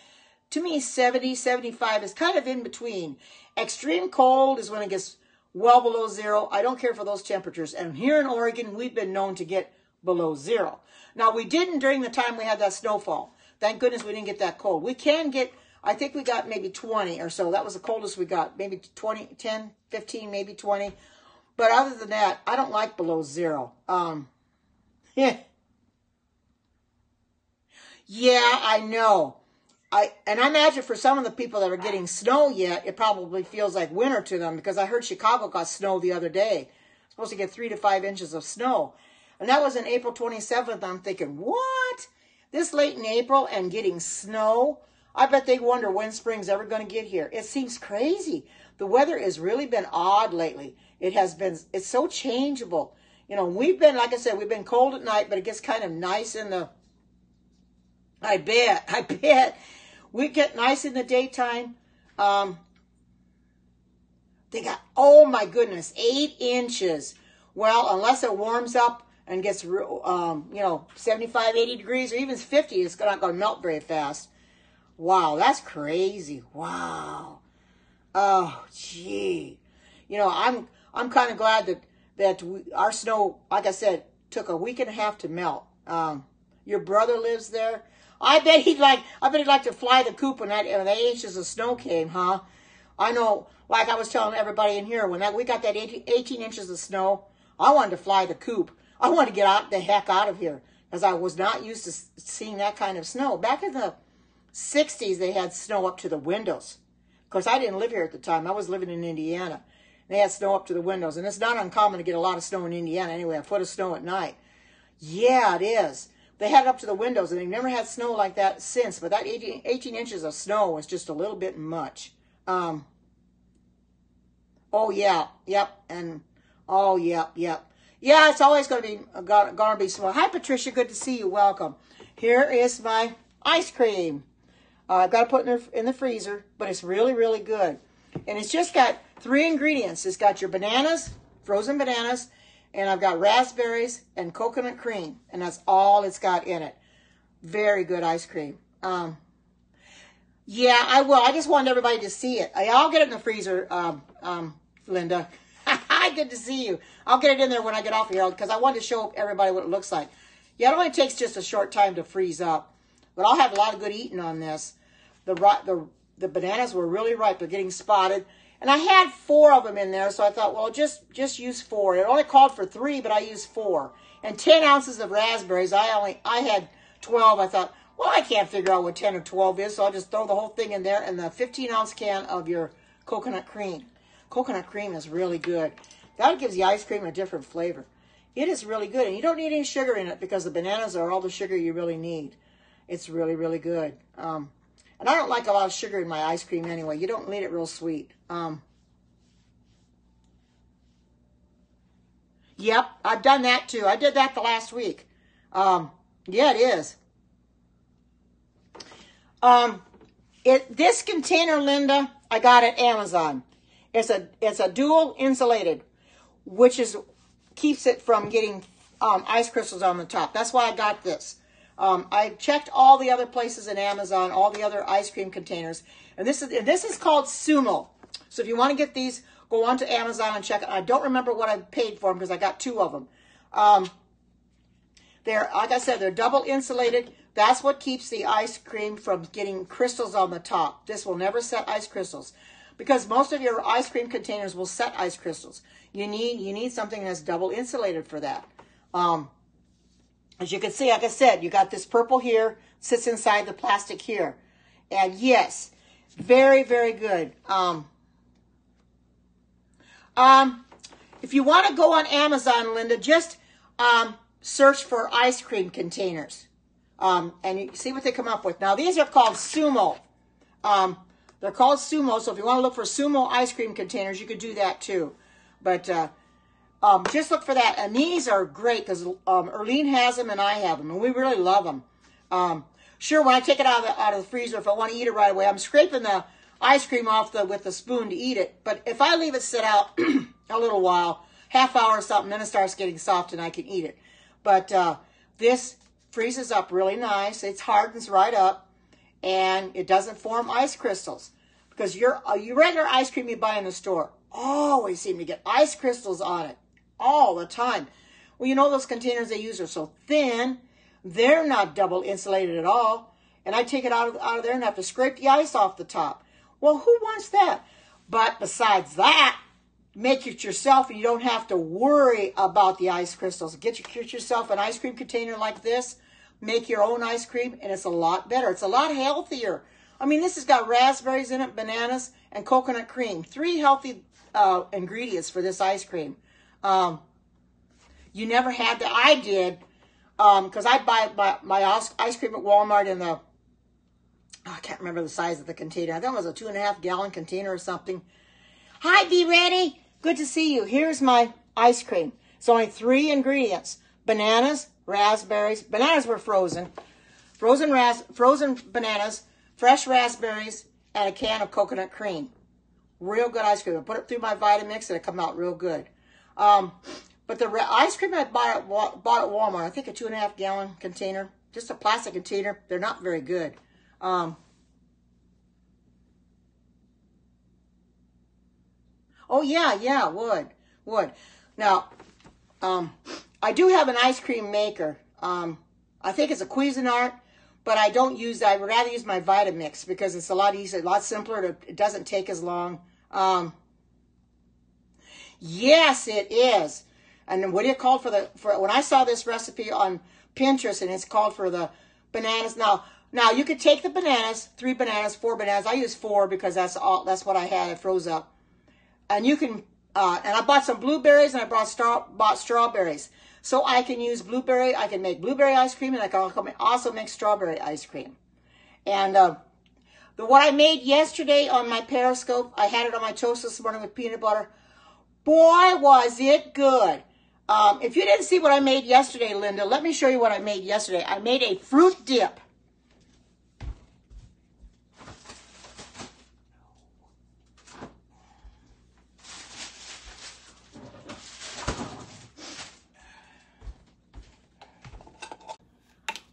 To me, 70, 75 is kind of in between. Extreme cold is when it gets well below zero. I don't care for those temperatures. And here in Oregon, we've been known to get below zero. Now, we didn't during the time we had that snowfall. Thank goodness we didn't get that cold. We can get, I think we got maybe 20 or so. That was the coldest we got. Maybe 20, 10, 15, maybe 20. But other than that, I don't like below zero. Yeah, I know. And I imagine for some of the people that are getting snow yet, it probably feels like winter to them because I heard Chicago got snow the other day. Supposed to get 3 to 5 inches of snow. And that was on April 27th. I'm thinking, what? This late in April and getting snow? I bet they wonder when spring's ever going to get here. It seems crazy. The weather has really been odd lately. It's so changeable. You know, we've been, like I said, we've been cold at night, but it gets kind of nice in the, I bet. We get nice in the daytime. They got, oh my goodness, 8 inches. Well, unless it warms up and gets, 75, 80 degrees or even 50, it's not going to melt very fast. Wow, that's crazy. Wow. Oh, gee. You know, I'm kind of glad that our snow, like I said, took a week and a half to melt. Your brother lives there. I bet he'd like to fly the coop when that 8 inches of snow came, huh? I know, like I was telling everybody in here, when we got that 18 inches of snow, I wanted to fly the coop. I wanted to get the heck out of here because I was not used to seeing that kind of snow. Back in the 60s, they had snow up to the windows. Of course, I didn't live here at the time. I was living in Indiana. They had snow up to the windows, and it's not uncommon to get a lot of snow in Indiana anyway, a foot of snow at night. Yeah, it is. They had it up to the windows, and they've never had snow like that since. But that 18 inches of snow was just a little bit much. Oh, yeah, yep, and oh, yep. Yeah, it's always going to be small. Hi, Patricia, good to see you. Welcome. Here is my ice cream. I've got to put it in the freezer, but it's really, really good. And it's just got 3 ingredients. It's got your bananas, frozen bananas, and I've got raspberries and coconut cream, and that's all it's got in it. Very good ice cream. Yeah, I will. I just wanted everybody to see it. I'll get it in the freezer, Linda. Good to see you. I'll get it in there when I get off here because I wanted to show everybody what it looks like. Yeah, it only takes just a short time to freeze up, but I'll have a lot of good eating on this. The bananas were really ripe. They're getting spotted. And I had 4 of them in there, so I thought, well, just use 4. It only called for 3, but I used 4. And 10 ounces of raspberries. I had 12. I thought, well, I can't figure out what 10 or 12 is, so I'll just throw the whole thing in there. And the 15-ounce can of your coconut cream. Coconut cream is really good. That gives the ice cream a different flavor. It is really good. And you don't need any sugar in it because the bananas are all the sugar you really need. It's really, really good. And I don't like a lot of sugar in my ice cream anyway. You don't need it real sweet. Yep, I've done that too. I did that the last week. Yeah, it is. This container, Linda, I got at Amazon. It's a dual insulated, which keeps it from getting ice crystals on the top. That's why I got this. I checked all the other places in Amazon, all the other ice cream containers, and this is called Sumo. So if you want to get these, go on to Amazon and check it. I don't remember what I paid for them because I got 2 of them. They're, like I said, they're double insulated. That's what keeps the ice cream from getting crystals on the top. This will never set ice crystals because most of your ice cream containers will set ice crystals. You need something that's double insulated for that. As you can see, like I said, you got this purple here, sits inside the plastic here. And yes, very, very good. If you want to go on Amazon, Linda, just search for ice cream containers. And you see what they come up with. Now, these are called Sumo. They're called Sumo, so if you want to look for Sumo ice cream containers, you could do that too. But just look for that. And these are great because Erlene has them and I have them, and we really love them. Sure, when I take it out of the freezer, if I want to eat it right away, I'm scraping the ice cream off with the spoon to eat it. But if I leave it sit out a little while, half hour or something, then it starts getting soft and I can eat it. But this freezes up really nice. It hardens right up, and it doesn't form ice crystals. Because your regular ice cream you buy in the store always seem to get ice crystals on it all the time. Well, you know those containers they use are so thin, they're not double insulated at all. And I take it out of there and have to scrape the ice off the top. Well, who wants that? But besides that, make it yourself and you don't have to worry about the ice crystals. Get yourself an ice cream container like this. Make your own ice cream, and it's a lot better. It's a lot healthier. I mean, this has got raspberries in it, bananas, and coconut cream. 3 healthy ingredients for this ice cream. You never had that. I did, because I buy my ice cream at Walmart in the, I can't remember the size of the container. I think it was a 2.5 gallon container or something. Hi, Be Ready. Good to see you. Here's my ice cream. It's only 3 ingredients. Bananas, raspberries. Bananas were frozen. Frozen bananas, fresh raspberries, and a can of coconut cream. Real good ice cream. I put it through my Vitamix and it come out real good. But the ice cream I bought at Walmart, I think a 2.5 gallon container, just a plastic container, they're not very good. Oh yeah, would. Now, I do have an ice cream maker. I think it's a Cuisinart, but I don't use that. I would rather use my Vitamix because it's a lot easier, a lot simpler. It doesn't take as long. Yes, it is. And what do you call for when I saw this recipe on Pinterest, and it's called for the bananas. Now you could take the bananas, 3 bananas, 4 bananas. I use 4 because that's what I had. It froze up. And you can, and I bought some blueberries and I bought strawberries. So I can use blueberry, I can make blueberry ice cream, and I can also make strawberry ice cream. And what I made yesterday on my Periscope, I had it on my toast this morning with peanut butter. Boy, was it good. If you didn't see what I made yesterday, Linda, let me show you what I made yesterday. I made a fruit dip.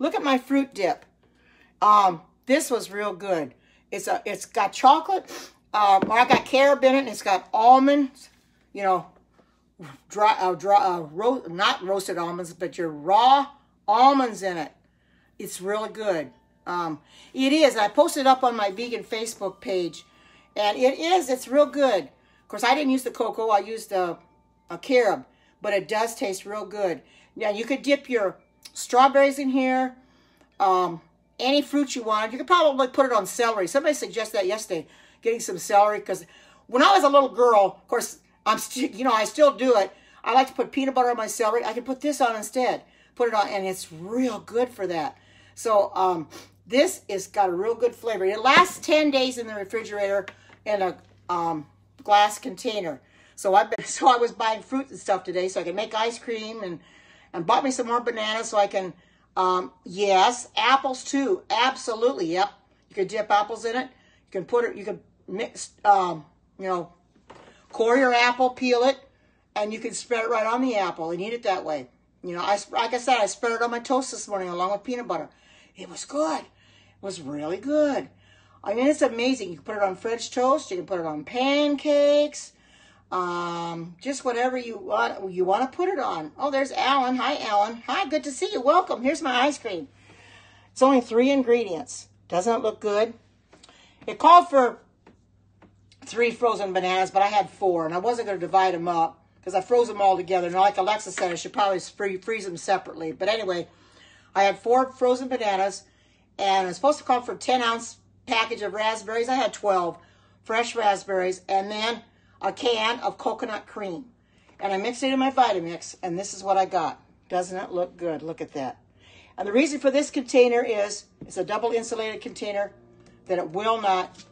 Look at my fruit dip. This was real good. It's got chocolate. I got carob in it, and it's got almonds. You know, not roasted almonds, but your raw almonds in it. It's really good. It is. I posted it up on my vegan Facebook page, and it's real good. Of course, I didn't use the cocoa. I used a carob, but it does taste real good. Now, you could dip your strawberries in here, any fruit you want. You could probably put it on celery. Somebody suggested that yesterday, getting some celery, because when I was a little girl, of course, I still do it. I like to put peanut butter on my celery. I can put this on instead. Put it on, and it's real good for that. So this has got a real good flavor. It lasts 10 days in the refrigerator in a glass container. So I was buying fruit and stuff today so I can make ice cream, and bought me some more bananas so I can, yes, apples too. Absolutely, yep. You could dip apples in it. You can mix, core your apple, peel it, and you can spread it right on the apple and eat it that way. You know, like I said, I spread it on my toast this morning along with peanut butter. It was good. It was really good. I mean, it's amazing. You can put it on French toast. You can put it on pancakes. Just whatever you want to put it on. Oh, there's Alan. Hi, Alan. Hi, good to see you. Welcome. Here's my ice cream. It's only 3 ingredients. Doesn't it look good? It called for 3 frozen bananas, but I had 4, and I wasn't going to divide them up because I froze them all together. Now, like Alexa said, I should probably freeze them separately. But anyway, I had 4 frozen bananas, and it's supposed to come for a 10-ounce package of raspberries. I had 12 fresh raspberries, and then a can of coconut cream. And I mixed it in my Vitamix, and this is what I got. Doesn't it look good? Look at that. And the reason for this container is it's a double insulated container that it will not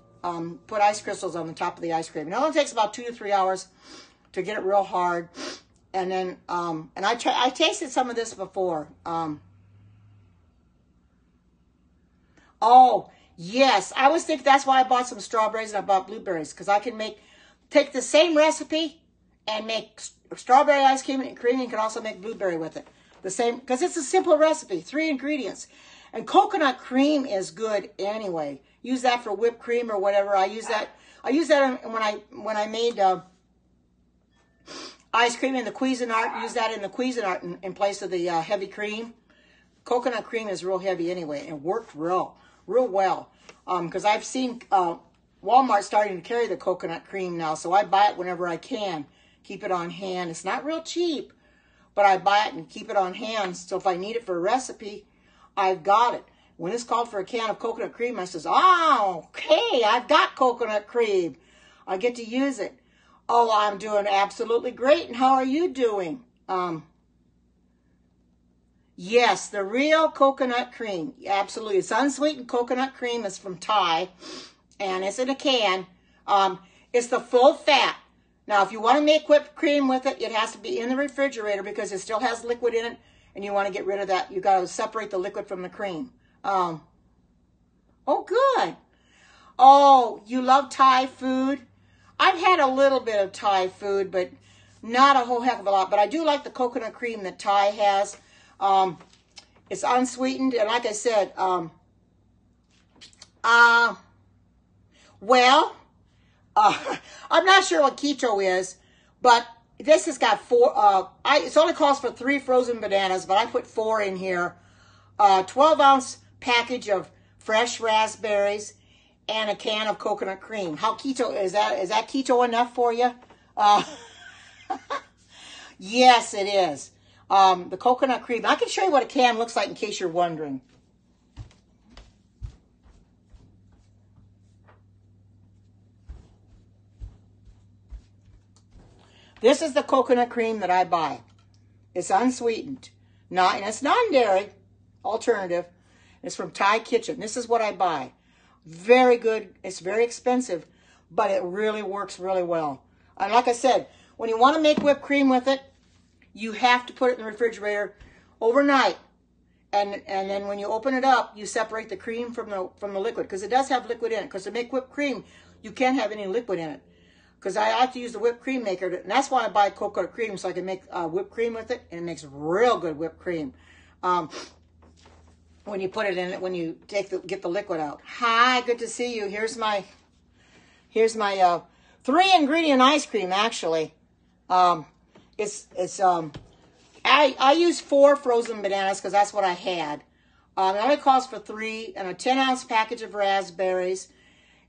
put ice crystals on the top of the ice cream. It only takes about 2 to 3 hours to get it real hard. And then, and I tasted some of this before. Oh, yes. I was thinking that's why I bought some strawberries and I bought blueberries. Because I can take the same recipe and make strawberry ice cream and cream. And you can also make blueberry with it. The same, because it's a simple recipe, 3 ingredients. And coconut cream is good anyway. Use that for whipped cream or whatever. I use that when I made ice cream in the Cuisinart. Use that in the Cuisinart in place of the heavy cream. Coconut cream is real heavy anyway, and it worked real well. Because I've seen Walmart starting to carry the coconut cream now, so I buy it whenever I can. Keep it on hand. It's not real cheap, but I buy it and keep it on hand. So if I need it for a recipe, I've got it. When it's called for a can of coconut cream, I says, oh, okay, I've got coconut cream. I get to use it. Oh, I'm doing absolutely great. And how are you doing? Yes, the real coconut cream. Absolutely. It's unsweetened coconut cream. It's from Thai. And it's in a can. It's the full fat. Now, if you want to make whipped cream with it, it has to be in the refrigerator because it still has liquid in it. And you want to get rid of that. You got to separate the liquid from the cream. Oh, good. Oh, you love Thai food? I've had a little bit of Thai food, but not a whole heck of a lot. But I do like the coconut cream that Thai has. It's unsweetened, and like I said, I'm not sure what keto is, but this has got 4, it only calls for 3 frozen bananas, but I put 4 in here. 12-ounce package of fresh raspberries and a can of coconut cream. How keto is that? Is that keto enough for you? Yes, it is. The coconut cream. I can show you what a can looks like in case you're wondering. This is the coconut cream that I buy. It's unsweetened. And it's non-dairy alternative. It's from Thai Kitchen. This is what I buy. Very good. It's very expensive, but it really works really well. And like I said, when you want to make whipped cream with it, you have to put it in the refrigerator overnight. And then when you open it up, you separate the cream from the liquid, because it does have liquid in it. Because to make whipped cream, you can't have any liquid in it. Because I have to use the whipped cream maker, and that's why I buy coconut cream, so I can make whipped cream with it, and it makes real good whipped cream. When you put it in it, when you get the liquid out. Hi, good to see you. Here's my 3-ingredient ice cream. Actually, I use 4 frozen bananas because that's what I had. It only calls for 3 and a 10-ounce package of raspberries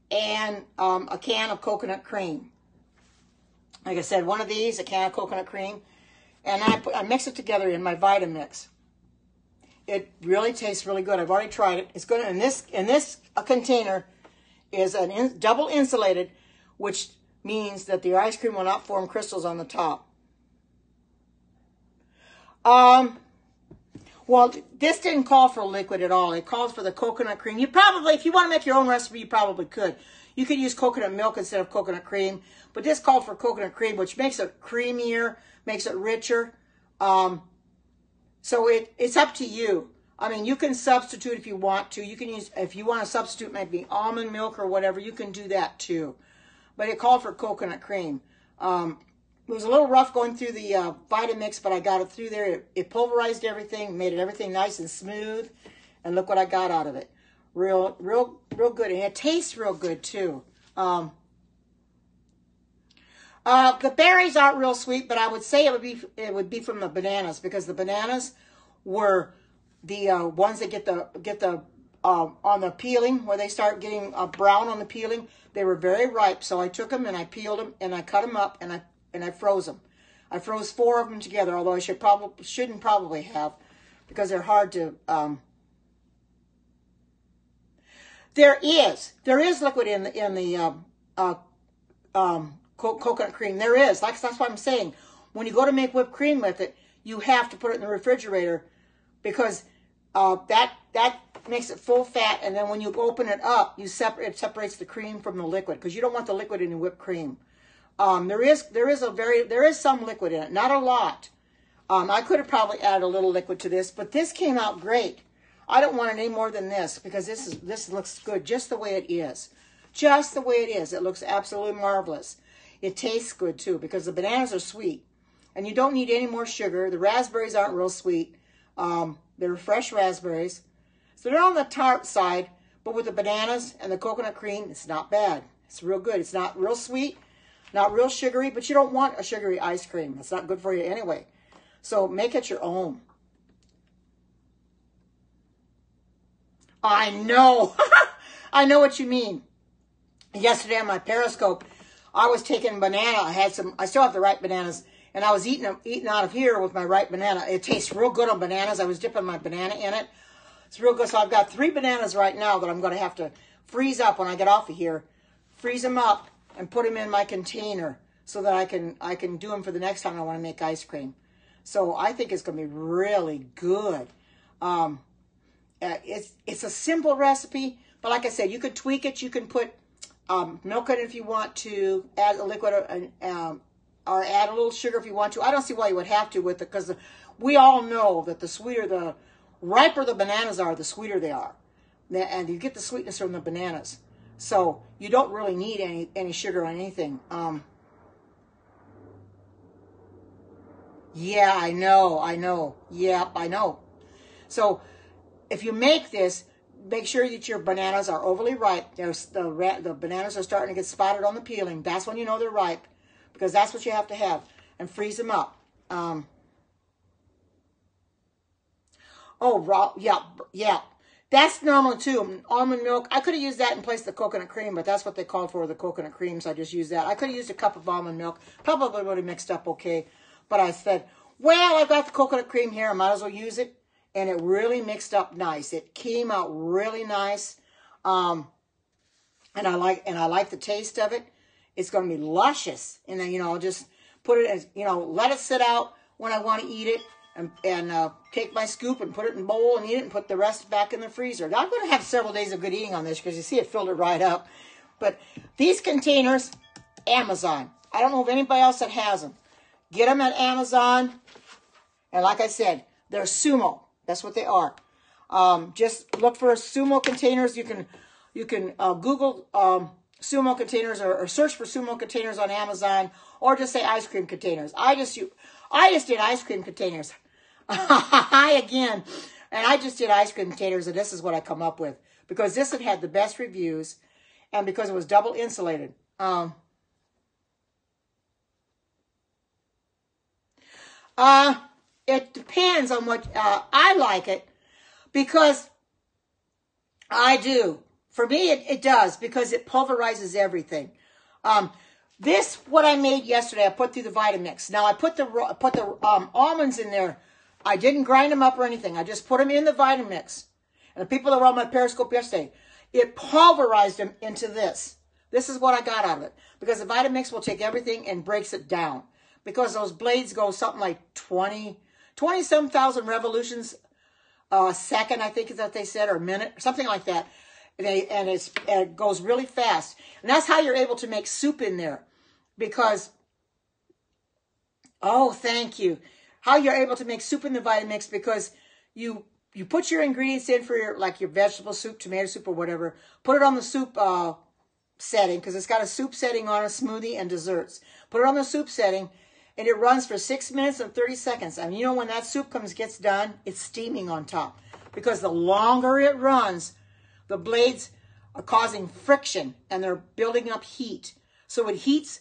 and a can of coconut cream. Like I said, one of these, a can of coconut cream, and I mix it together in my Vitamix. It really tastes really good. I've already tried it. It's good. And this container is double insulated, which means that the ice cream will not form crystals on the top. Well, this didn't call for liquid at all. It calls for the coconut cream. You probably, if you want to make your own recipe, you probably could. You could use coconut milk instead of coconut cream. But this called for coconut cream, which makes it creamier, makes it richer. So it's up to you. I mean, you can substitute if you want to. You can use, if you want to substitute maybe almond milk or whatever, you can do that too. But it called for coconut cream. It was a little rough going through the Vitamix, but I got it through there. It pulverized everything, made everything nice and smooth. And look what I got out of it. Real good. And it tastes real good too. The berries aren't real sweet, but I would say it would be from the bananas, because the bananas were the ones that get the on the peeling, where they start getting brown on the peeling. They were very ripe, so I took them and I peeled them and I cut them up and I froze them. I froze 4 of them together, although I shouldn't probably have, because they're hard to. There is liquid in the coconut cream. There is. That's what I'm saying. When you go to make whipped cream with it, you have to put it in the refrigerator, because that makes it full fat, and then when you open it up, it separates the cream from the liquid, because you don't want the liquid in your whipped cream. There is some liquid in it, not a lot. I could have probably added a little liquid to this, but this came out great. I don't want it any more than this, because this looks good just the way it is. Just the way it is. It looks absolutely marvelous. It tastes good too, because the bananas are sweet, and you don't need any more sugar. The raspberries aren't real sweet. They're fresh raspberries. So they're on the tart side, but with the bananas and the coconut cream, it's not bad. It's real good. It's not real sweet, not real sugary, but you don't want a sugary ice cream. It's not good for you anyway. So make it your own. I know. I know what you mean. Yesterday on my Periscope, I was taking banana. I still have the ripe bananas, and I was eating out of here with my ripe banana. It tastes real good on bananas. I was dipping my banana in it. It's real good. So I've got 3 bananas right now that I'm going to have to freeze up when I get off of here. Freeze them up and put them in my container so that I can do them for the next time I want to make ice cream. So I think it's going to be really good. It's a simple recipe, but like I said, you could tweak it. You can put milk in it if you want to, add a liquid or add a little sugar if you want to. I don't see why you would have to with it, because we all know that the riper the bananas are, the sweeter they are. And you get the sweetness from the bananas. So you don't really need any sugar or anything. Yeah, I know. Yeah, I know. So if you make this, make sure that your bananas are overly ripe. The bananas are starting to get spotted on the peeling. That's when you know they're ripe, because that's what you have to have. And freeze them up. Yeah. That's normal too. Almond milk. I could have used that in place of the coconut cream, but that's what they called for, the coconut cream, so I just used that. I could have used a cup of almond milk. Probably would have mixed up okay. But I said, well, I've got the coconut cream here. I might as well use it. And it really mixed up nice. It came out really nice. And I like the taste of it. It's going to be luscious. And then, I'll just put it as, let it sit out when I want to eat it. And take my scoop and put it in a bowl and eat it, and put the rest back in the freezer. Now, I'm going to have several days of good eating on this, because you see it filled it right up. But these containers, Amazon. I don't know of anybody else that has them. Get them at Amazon. And like I said, they're Sumo. That's what they are. Just look for Sumo containers. You can Google Sumo containers or search for Sumo containers on Amazon, or just say ice cream containers. I just did ice cream containers. And I just did ice cream containers, and this is what I come up with, because this had the best reviews, and because it was double insulated. It depends on what I like it, because I do. For me, it does, because it pulverizes everything. This, what I made yesterday, I put through the Vitamix. Now, I put the almonds in there. I didn't grind them up or anything. I just put them in the Vitamix. And the people that were on my Periscope yesterday, it pulverized them into this. This is what I got out of it. Because the Vitamix will take everything and breaks it down. Because those blades go something like 20-some thousand revolutions a second, I think is what they said, or a minute, something like that. And it goes really fast. And that's how you're able to make soup in there. Because, thank you. How you're able to make soup in the Vitamix, because you put your ingredients in for your vegetable soup, tomato soup, or whatever. Put it on the soup setting, because it's got a soup setting on a smoothie and desserts. Put it on the soup setting, and it runs for 6 minutes and 30 seconds. And when that soup gets done, it's steaming on top. Because the longer it runs, the blades are causing friction, and they're building up heat. So it heats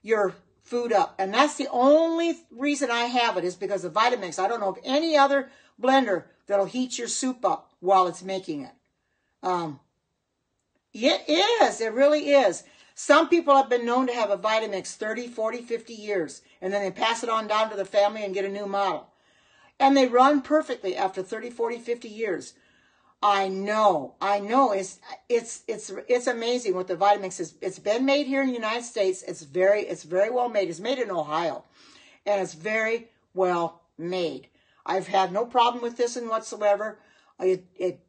your food up. And that's the only reason I have it, is because of Vitamix. I don't know of any other blender that'll heat your soup up while it's making it. It is. It really is. Some people have been known to have a Vitamix 30, 40, 50 years, and then they pass it on down to the family and get a new model. And they run perfectly after 30, 40, 50 years. I know. It's amazing what the Vitamix is. It's been made here in the United States. It's very well made. It's made in Ohio, and it's very well made. I've had no problem with this whatsoever. It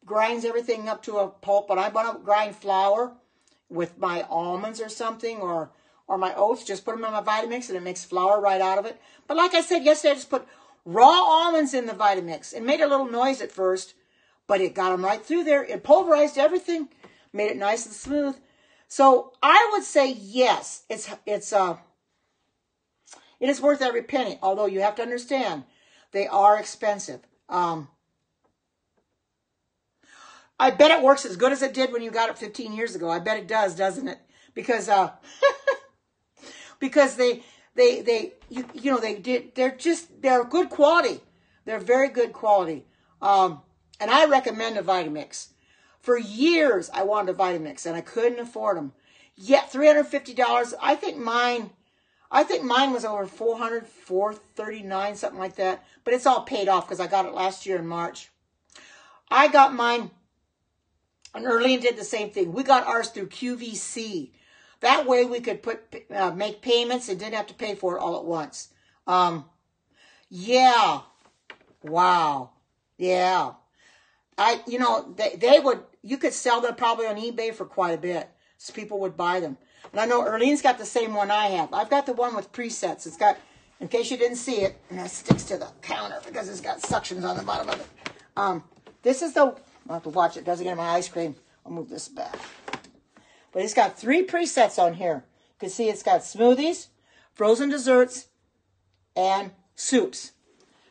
grinds everything up to a pulp, but I want to grind flour with my almonds or something, or my oats. Just put them in my Vitamix, and it makes flour right out of it. But like I said yesterday, I just put raw almonds in the Vitamix. It made a little noise at first, but it got them right through there. It pulverized everything, made it nice and smooth. So I would say yes, it is worth every penny. Although you have to understand, they are expensive. I bet it works as good as it did when you got it 15 years ago. I bet it does, doesn't it? Because because they're good quality. They're very good quality. And I recommend a Vitamix. For years, I wanted a Vitamix, and I couldn't afford them. Yet, $350. I think mine was over $400, $439, something like that. But it's all paid off because I got it last year in March. I got mine, and Erlene did the same thing. We got ours through QVC. That way, we could make payments and didn't have to pay for it all at once. Yeah. Wow. Yeah. You could sell them probably on eBay for quite a bit. So people would buy them. And I know Erlene's got the same one I have. I've got the one with presets. It's got, in case you didn't see it, and that sticks to the counter because it's got suctions on the bottom of it. This is I'll have to watch it. Doesn't get in my ice cream. I'll move this back. But it's got 3 presets on here. You can see it's got smoothies, frozen desserts, and soups.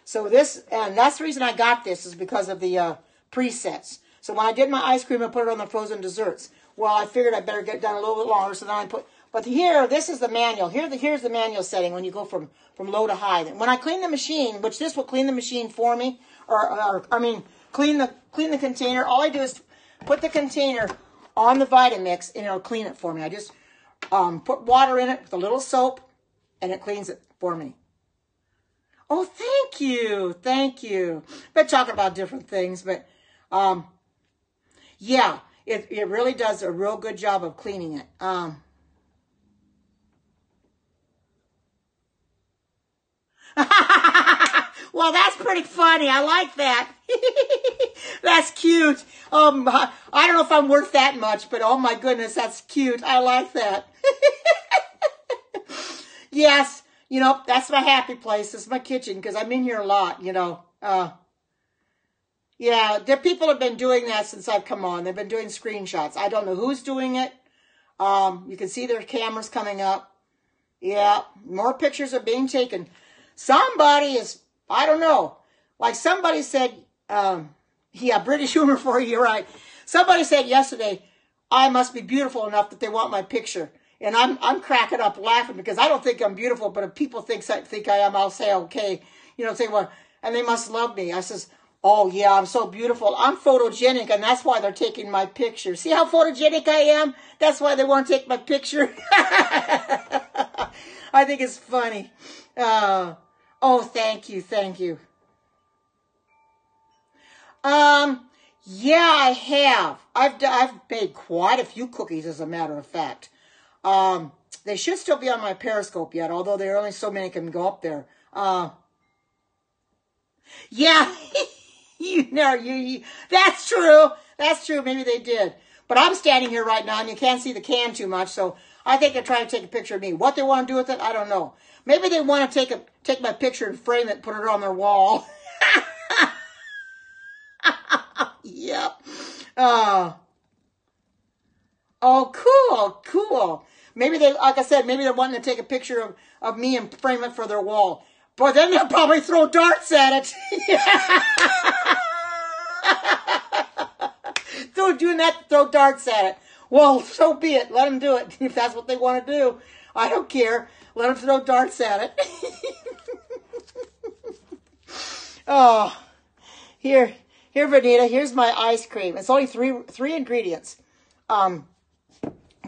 So and that's the reason I got this, is because of the presets. So when I did my ice cream, I put it on the frozen desserts. Well, I figured I better get done a little bit longer, so then I but here, this is the manual. Here's the manual setting when you go from low to high. When I clean the machine, which this will clean the machine for me, clean the container, all I do is put the container on the Vitamix, and it'll clean it for me. I just put water in it with a little soap, and it cleans it for me. Oh, thank you. Thank you. Been talking about different things, but yeah, it really does a real good job of cleaning it. Well, that's pretty funny. I like that. That's cute. I don't know if I'm worth that much, but oh my goodness, that's cute. I like that. Yes, that's my happy place. It's my kitchen because I'm in here a lot, Yeah, people have been doing that since I've come on. They've been doing screenshots. I don't know who's doing it. You can see their cameras coming up. Yeah, more pictures are being taken. Somebody is, I don't know. Like somebody said, yeah, British humor for you, you're right. Somebody said yesterday, I must be beautiful enough that they want my picture. And I'm cracking up laughing because I don't think I'm beautiful, but if people think I am, I'll say, okay. Say, well, and they must love me. I says, oh, yeah, I'm so beautiful. I'm photogenic, and that's why they're taking my picture. See how photogenic I am? That's why they want to take my picture. I think it's funny. Oh, thank you, thank you. Yeah, I have. I've made quite a few cookies, as a matter of fact. They should still be on my Periscope yet, although there are only so many can go up there. Yeah, that's true. That's true. Maybe they did. But I'm standing here right now, and you can't see the can too much, so I think they're trying to take a picture of me. What they want to do with it, I don't know. Maybe they want to take my picture and frame it and put it on their wall. Yep. Oh, cool. Maybe like I said, maybe they're wanting to take a picture of me and frame it for their wall. But then they'll probably throw darts at it. Doing that to throw darts at it. Well, so be it. Let them do it. If that's what they want to do, I don't care. Let them throw darts at it. Oh, here, Vanita. Here's my ice cream. It's only three ingredients: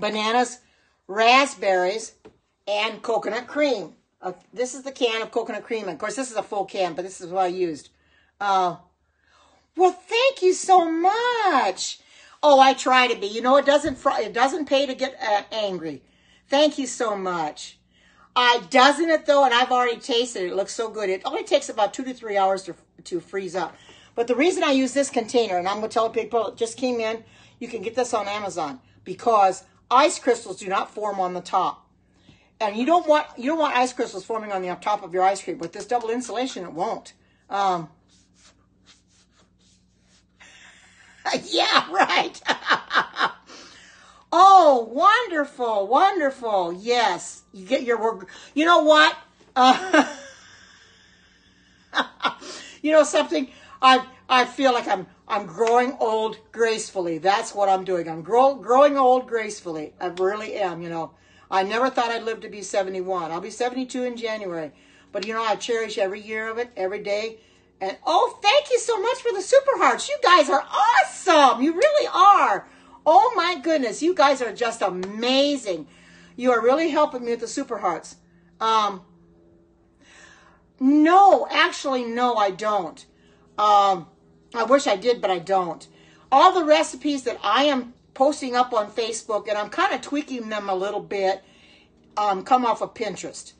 bananas, raspberries, and coconut cream. This is the can of coconut cream. Of course, this is a full can, but this is what I used. Well, thank you so much. Oh, I try to be. You know, it doesn't pay to get angry. Thank you so much. Doesn't it though? And I've already tasted it. It looks so good. It only takes about 2 to 3 hours to freeze up. But the reason I use this container, and I'm going to tell people it just came in, you can get this on Amazon because ice crystals do not form on the top. And you don't want ice crystals forming on the top of your ice cream. With this double insulation, it won't. Yeah, right. Oh, wonderful, wonderful. Yes, you get your work. You know what? You know something? I feel like I'm growing old gracefully. That's what I'm doing. I'm growing old gracefully. I really am. You know, I never thought I'd live to be 71. I'll be 72 in January. But you know, I cherish every year of it, every day. And oh, thank you so much for the super hearts. You guys are awesome. You really are. Oh my goodness, you guys are just amazing. You are really helping me with the super hearts. No, actually, no, I don't. I wish I did, but I don't. All the recipes that I am posting up on Facebook, and I'm kind of tweaking them a little bit, come off of Pinterest.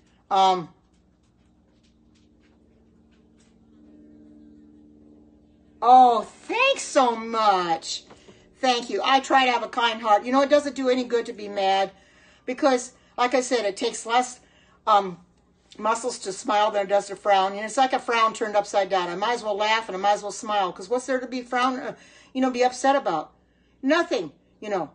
Oh, thanks so much. Thank you. I try to have a kind heart. You know, it doesn't do any good to be mad because, like I said, it takes less muscles to smile than it does to frown. And it's like a frown turned upside down. I might as well laugh and I might as well smile because what's there to be be upset about? Nothing. You know,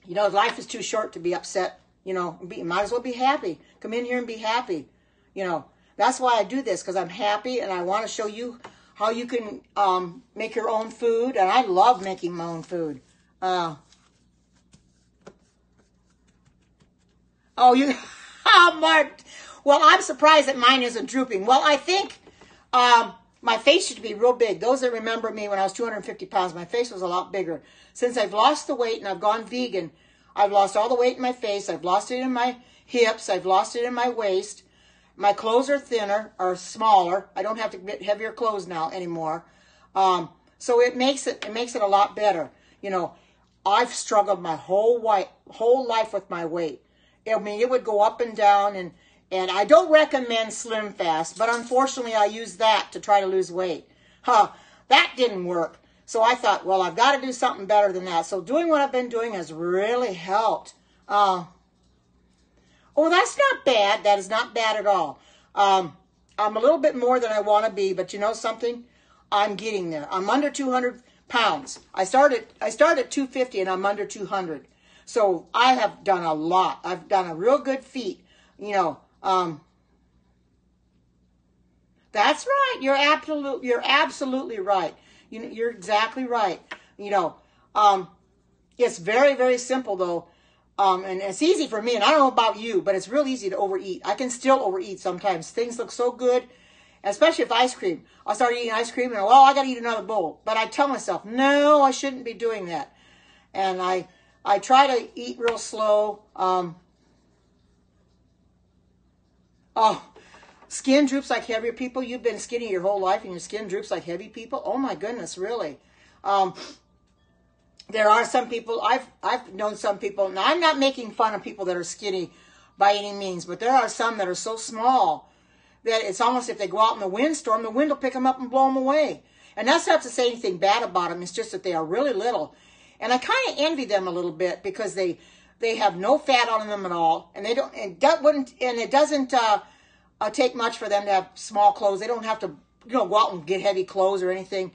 life is too short to be upset. You know, might as well be happy. Come in here and be happy. You know, that's why I do this because I'm happy and I want to show you how you can make your own food. And I love making my own food. Oh, Mark. Well, I'm surprised that mine isn't drooping. Well, I think my face should be real big. Those that remember me when I was 250 pounds, my face was a lot bigger. Since I've lost the weight and I've gone vegan, I've lost all the weight in my face. I've lost it in my hips. I've lost it in my waist. My clothes are thinner or smaller. I don't have to get heavier clothes now anymore. So it makes it a lot better. You know, I've struggled my whole life with my weight. I mean, it would go up and down, and I don't recommend Slim Fast, but unfortunately I used that to try to lose weight. That didn't work. So I thought, well, I've got to do something better than that. So doing what I've been doing has really helped. Oh, that's not bad. That is not bad at all. I'm a little bit more than I want to be, but you know something? I'm getting there. I'm under 200 pounds. I started at 250 and I'm under 200. So I have done a lot. I've done a real good feat. You know, that's right. You're absolutely right. You're exactly right. You know, it's very, very simple though. And it's easy for me, and I don't know about you, but it's real easy to overeat. I can still overeat sometimes. Things look so good, especially if ice cream. I'll start eating ice cream, and I got to eat another bowl. But I tell myself, no, I shouldn't be doing that. And I try to eat real slow. Skin droops like heavier people. You've been skinny your whole life, and your skin droops like heavy people. Oh my goodness, really? There are some people, I've known some people, now I'm not making fun of people that are skinny by any means, but there are some that are so small that it's almost if they go out in the windstorm, the wind will pick them up and blow them away. And that's not to say anything bad about them, it's just that they are really little. And I kind of envy them a little bit because they have no fat on them at all, and it doesn't take much for them to have small clothes. They don't have to, go out and get heavy clothes or anything,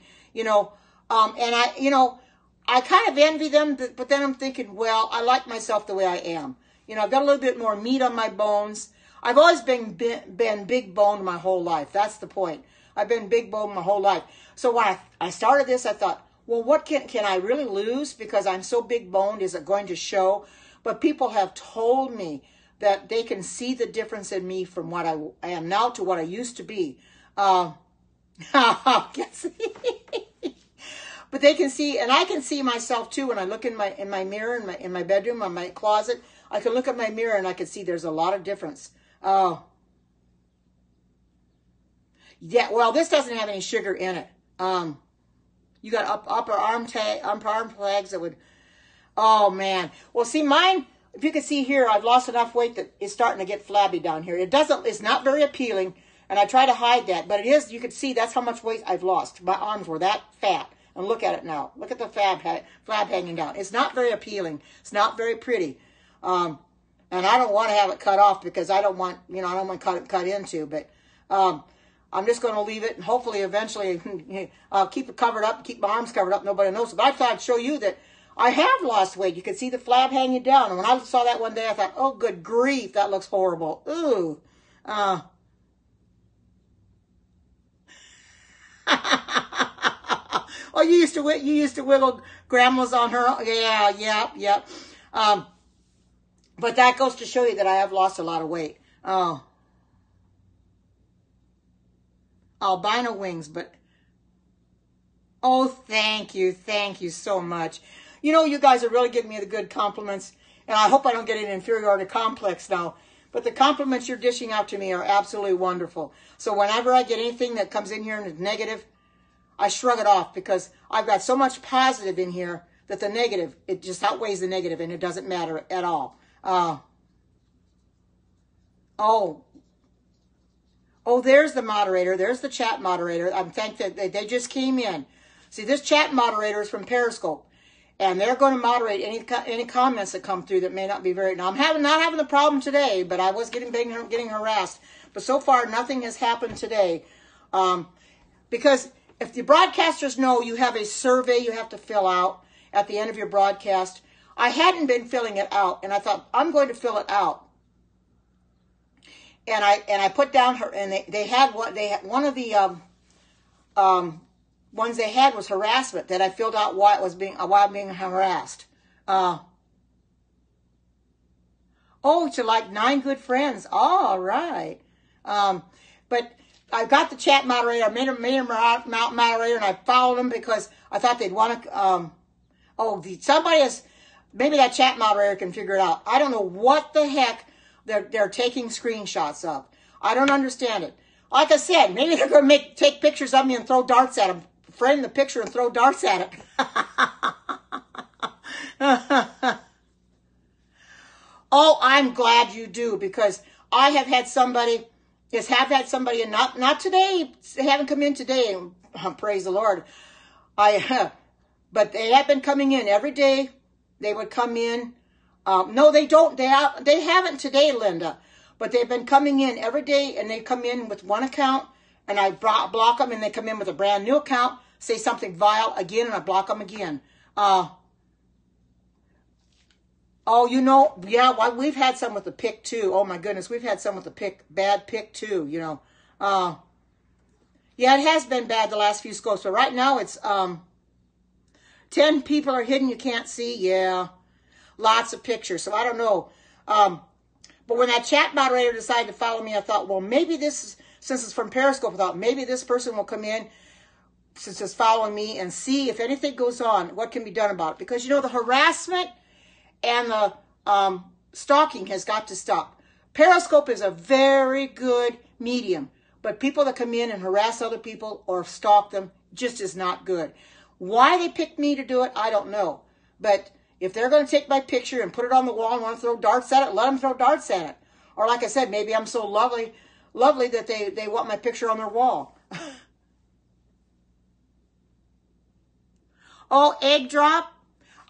I kind of envy them, but then I'm thinking, well, I like myself the way I am. I've got a little bit more meat on my bones. I've always been big boned my whole life. That's the point. I've been big boned my whole life. So when I started this, I thought, well, what can I really lose? Because I'm so big boned, is it going to show? But people have told me that they can see the difference in me from what I am now to what I used to be. But they can see, and I can see myself too when I look in my mirror, in my bedroom, in my closet. I can look at my mirror and I can see there's a lot of difference. Oh. Yeah, well, this doesn't have any sugar in it. You got upper arm flags that would, oh man. Well, see mine, if you can see here, I've lost enough weight that it's starting to get flabby down here. It's not very appealing, and I try to hide that, but it is, you can see that's how much weight I've lost. My arms were that fat. And look at it now. Look at the flab hanging down. It's not very appealing. It's not very pretty. And I don't want to have it cut off because I don't want, I don't want to cut into, but, I'm just going to leave it, and hopefully eventually I'll keep it covered up, keep my arms covered up, nobody knows. But I thought I'd show you that I have lost weight. You can see the flab hanging down. And when I saw that one day, I thought, oh, good grief, that looks horrible. Ooh. Oh, you used to wiggle grandmas on her. Yeah. But that goes to show you that I have lost a lot of weight. Oh. Albino wings, but oh, thank you so much. You guys are really giving me the good compliments, and I hope I don't get an inferiority complex now, but the compliments you're dishing out to me are absolutely wonderful. So whenever I get anything that comes in here and is negative, I shrug it off, because I've got so much positive in here that the negative, it just outweighs the negative, and it doesn't matter at all. Oh, there's the moderator. There's the chat moderator. I'm thankful that they just came in. See, this chat moderator is from Periscope, and they're going to moderate any comments that come through that may not be very. Now, I'm not having the problem today, but I was getting harassed. But so far, nothing has happened today, because if the broadcasters know you have a survey you have to fill out at the end of your broadcast, I hadn't been filling it out, and I thought I'm going to fill it out. And I put down her, and they had one of the ones they had was harassment, that I filled out why I'm being harassed. Oh, to like 9 good friends. All right. But I got the chat moderator. I made him moderator, and I followed him because I thought they'd want to. Somebody has, maybe that chat moderator can figure it out. I don't know what the heck they're taking screenshots of. I don't understand it. Like I said, maybe they're going to take pictures of me and throw darts at them. Frame the picture and throw darts at it. Oh, I'm glad you do, because I have had somebody, and not today. They haven't come in today. Praise the Lord. But they have been coming in every day. They would come in. No, they don't. They haven't today, Linda. But they've been coming in every day, and they come in with one account, and I block them, and they come in with a brand new account, say something vile again, and I block them again. Yeah, we've had some with the pick too. Oh my goodness, we've had some with the bad pick too, Yeah, it has been bad the last few scopes, but right now it's 10 people are hidden, you can't see. Yeah. Lots of pictures, so I don't know. But when that chat moderator decided to follow me, I thought, well, maybe since it's from Periscope, I thought maybe this person will come in, since it's following me, and see if anything goes on, what can be done about it. Because, the harassment and the stalking has got to stop. Periscope is a very good medium, but people that come in and harass other people or stalk them just is not good. Why they picked me to do it, I don't know. But if they're going to take my picture and put it on the wall and want to throw darts at it, let them throw darts at it. Or like I said, maybe I'm so lovely that they want my picture on their wall. Oh, egg drop?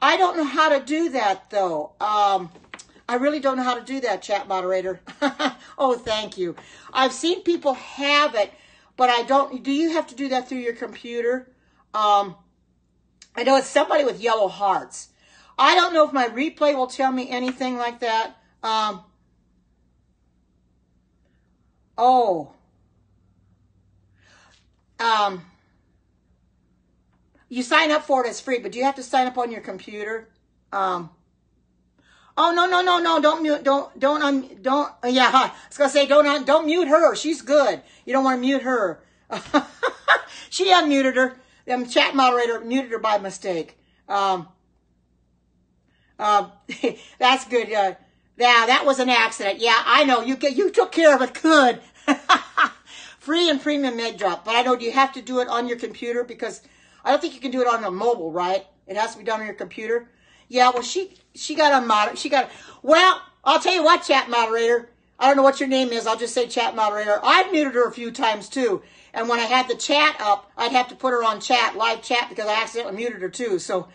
I don't know how to do that, though. I really don't know how to do that, chat moderator. Oh, thank you. I've seen people have it, but I don't. Do you have to do that through your computer? I know it's somebody with yellow hearts. I don't know if my replay will tell me anything like that. You sign up for it as free, but do you have to sign up on your computer? Oh, no, don't mute, yeah, I was going to say, don't mute her. She's good. You don't want to mute her. She unmuted her. The chat moderator muted her by mistake. That's good. Yeah, that was an accident. Yeah, I know. You took care of it good. Free and premium egg drop. But I know, do you have to do it on your computer? Because I don't think you can do it on a mobile, right? It has to be done on your computer. Yeah, well, she got well, I'll tell you what, chat moderator. I don't know what your name is. I'll just say chat moderator. I've muted her a few times too. And when I had the chat up, I'd have to put her on chat, live chat, because I accidentally muted her too. So,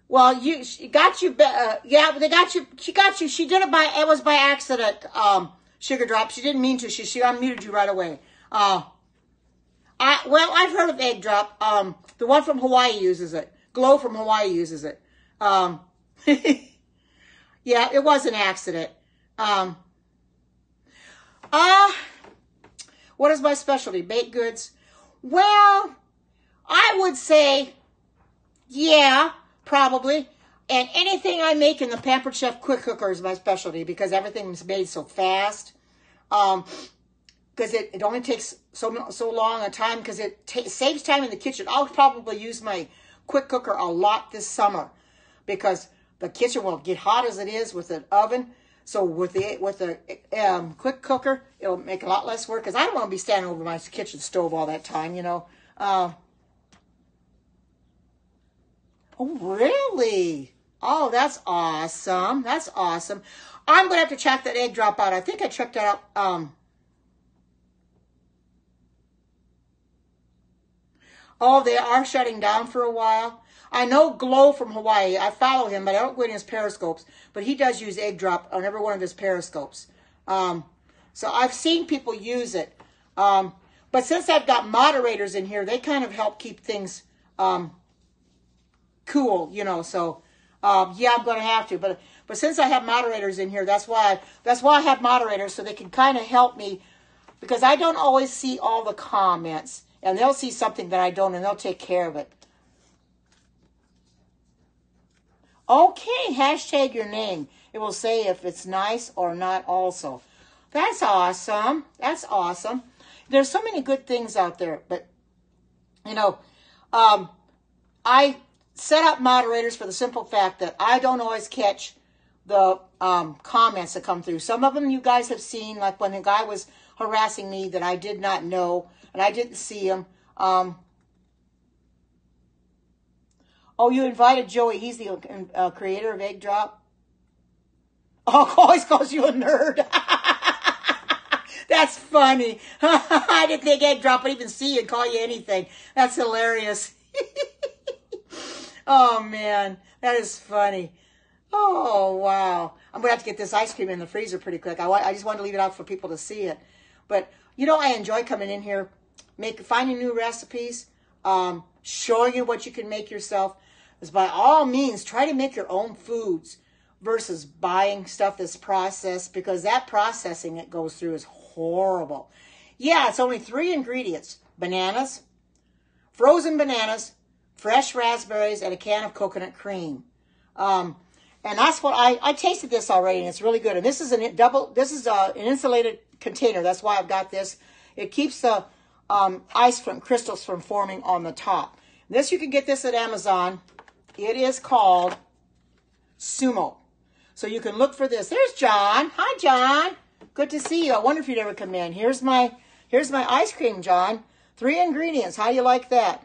well, she got you. Yeah, they got you. She got you. She did it it was by accident. Sugar drop. She didn't mean to. She unmuted you right away. Well, I've heard of egg drop. The one from Hawaii uses it. Glow from Hawaii uses it. Yeah, it was an accident. What is my specialty? Baked goods. Well, I would say, yeah, probably. And anything I make in the Pampered Chef quick cooker is my specialty because everything's made so fast. Because it only takes so long a time because it saves time in the kitchen. I'll probably use my quick cooker a lot this summer because the kitchen will get hot as it is with an oven. So with the quick cooker, it'll make a lot less work because I don't want to be standing over my kitchen stove all that time, you know. Oh, really? Oh, that's awesome. That's awesome. I'm going to have to check that egg drop out. I think I checked that out. Oh, they are shutting down for a while. I know Glow from Hawaii. I follow him, but I don't go in his periscopes. But he does use egg drop on every one of his periscopes. So I've seen people use it. But since I've got moderators in here, they kind of help keep things cool, you know. So yeah, I'm going to have to. But since I have moderators in here, that's why I have moderators so they can kind of help me because I don't always see all the comments. And they'll see something that I don't, and they'll take care of it. Okay, hashtag your name. It will say if it's nice or not also. That's awesome. That's awesome. There's so many good things out there. But, you know, I set up moderators for the simple fact that I don't always catch the comments that come through. Some of them you guys have seen, like when the guy was harassing me that I did not know, and I didn't see him. Oh, you invited Joey. He's the creator of Egg Drop. Oh, always calls you a nerd. That's funny. I didn't think Egg Drop would even see you and call you anything. That's hilarious. Oh, man. That is funny. Oh, wow. I'm going to have to get this ice cream in the freezer pretty quick. I just wanted to leave it out for people to see it. But, you know, I enjoy coming in here, finding new recipes, showing you what you can make yourself. Is by all means, try to make your own foods versus buying stuff that's processed because that processing it goes through is horrible. Yeah, it's only 3 ingredients. Bananas, frozen bananas, fresh raspberries, and a can of coconut cream. And that's what I tasted this already, and it's really good. And this is an insulated container. That's why I've got this. It keeps the ice crystals from forming on the top. This, you can get this at Amazon. It is called Sumo. So you can look for this. There's John. Hi, John. Good to see you. I wonder if you'd ever come in. Here's my ice cream, John. 3 ingredients. How do you like that?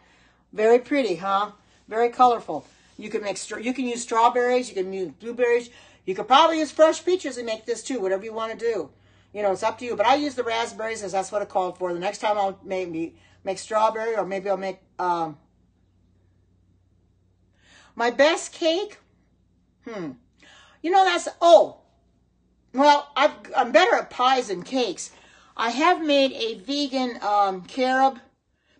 Very pretty, huh? Very colorful. You can use strawberries. You can use blueberries. You could probably use fresh peaches and make this too. Whatever you want to do. You know, it's up to you. But I use the raspberries as that's what it called for. The next time I'll maybe make strawberry, or maybe I'll make my best cake. You know, well, I'm better at pies than cakes. I have made a vegan carob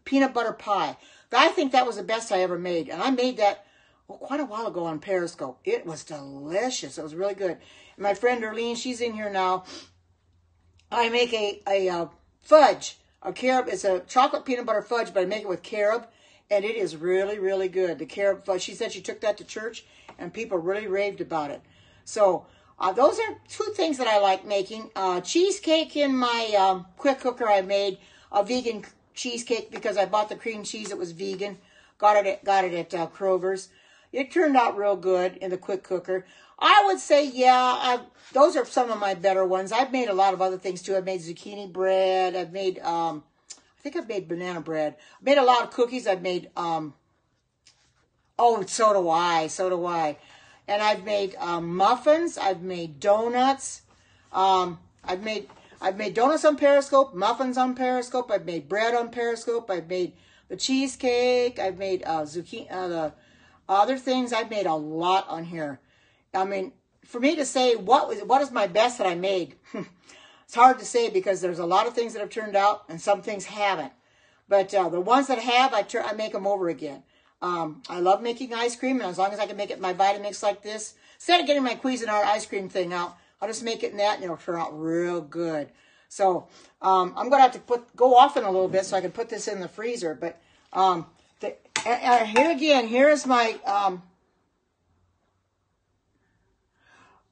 peanut butter pie. I think that was the best I ever made. And I made that quite a while ago on Periscope. It was delicious. It was really good. And my friend Erlene, she's in here now. I make a fudge. A carob. It's a chocolate peanut butter fudge, but I make it with carob. And it is really, really good. The carob fudge. She said she took that to church, and people really raved about it. So those are 2 things that I like making. Cheesecake in my quick cooker. I made a vegan cheesecake because I bought the cream cheese that was vegan. Got it at Kroger's. it turned out real good in the quick cooker. I would say, yeah, those are some of my better ones. I've made a lot of other things too. I've made zucchini bread. I've made, I think I've made banana bread. I've made a lot of cookies. I've made, oh, so do I. So do I. And I've made muffins. I've made donuts. I've made donuts on Periscope, muffins on Periscope. I've made bread on Periscope. I've made the cheesecake. I've made zucchini, the other things. I've made a lot on here. I mean, for me to say what is my best that I made, it's hard to say because there's a lot of things that have turned out and some things haven't. But the ones that have, I make them over again. I love making ice cream, and as long as I can make it in my Vitamix like this, instead of getting my Cuisinart ice cream thing out, I'll just make it in that, and it'll turn out real good. So I'm going to have to go off in a little bit so I can put this in the freezer. But here again, here is my...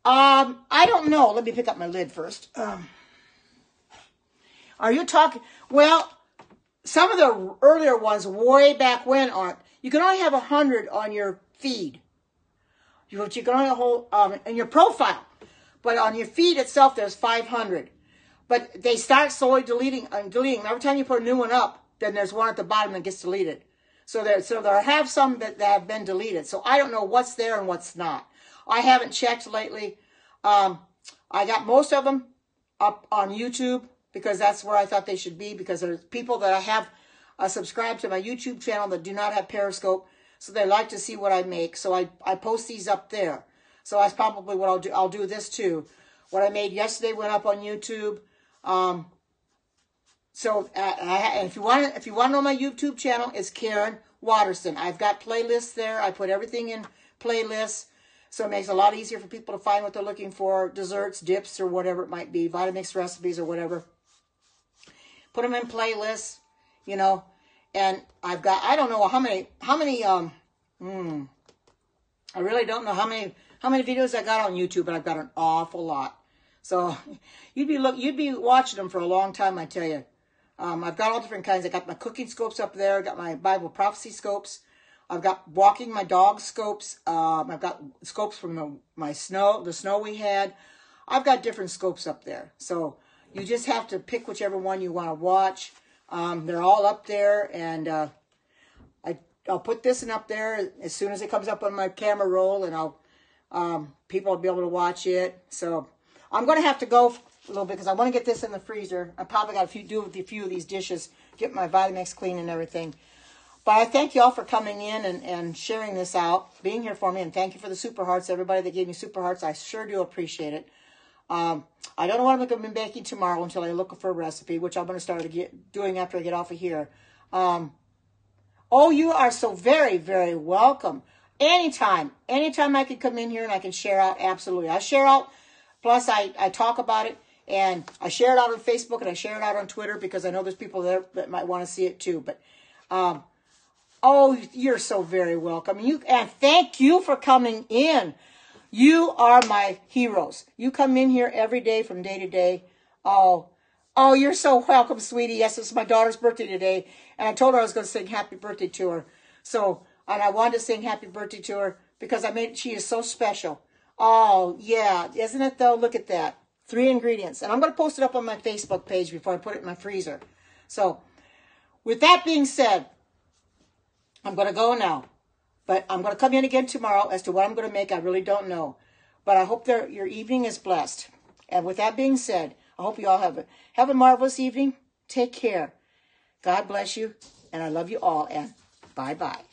I don't know. Let me pick up my lid first. Are you talking? Well, some of the earlier ones way back when aren't. You can only have 100 on your feed. You can only hold in your profile, but on your feed itself there's 500. But they start slowly deleting. Every time you put a new one up, then there's one at the bottom that gets deleted. So there have some that have been deleted. So I don't know what's there and what's not. I haven't checked lately. I got most of them up on YouTube because that's where I thought they should be, because there's people that I have subscribed to my YouTube channel that do not have Periscope, so they like to see what I make. So I post these up there. So that's probably what I'll do. I'll do this too. What I made yesterday went up on YouTube. And if you want to know my YouTube channel, it's Karen Watterson. I've got playlists there. I put everything in playlists. So it makes it a lot easier for people to find what they're looking for, desserts, dips, or whatever it might be, Vitamix recipes or whatever. Put them in playlists, you know, and I've got, I don't know how many, I really don't know how many videos I got on YouTube, but I've got an awful lot. So you'd be watching them for a long time, I tell you. I've got all different kinds. I got my cooking scopes up there. I got my Bible prophecy scopes. I've got walking my dog scopes. I've got scopes from the snow we had. I've got different scopes up there. So you just have to pick whichever one you want to watch. They're all up there, and I'll put this one up there as soon as it comes up on my camera roll, and people will be able to watch it. So I'm going to have to go a little bit because I want to get this in the freezer. I probably got to do with a few of these dishes, get my Vitamix clean and everything. But I thank you all for coming in and sharing this out, being here for me, and thank you for the super hearts, everybody that gave me super hearts. I sure do appreciate it. I don't know what I'm going to be making tomorrow until I look for a recipe, which I'm going to start doing after I get off of here. Oh, you are so very, very welcome. Anytime I can come in here and I can share out, absolutely. I share out, plus I talk about it, and I share it out on Facebook, and I share it out on Twitter, because I know there's people there that might want to see it too. But oh, you're so very welcome. And thank you for coming in. You are my heroes. You come in here every day from day to day. Oh, you're so welcome, sweetie. Yes, it's my daughter's birthday today, and I told her I was going to sing happy birthday to her. So, and I wanted to sing happy birthday to her because she is so special. Oh, yeah. Isn't it, though? Look at that. 3 ingredients. And I'm going to post it up on my Facebook page before I put it in my freezer. So, with that being said, I'm going to go now. But I'm going to come in again tomorrow. As to what I'm going to make, I really don't know. But I hope your evening is blessed. And with that being said, I hope you all have a marvelous evening. Take care. God bless you. And I love you all. And bye-bye.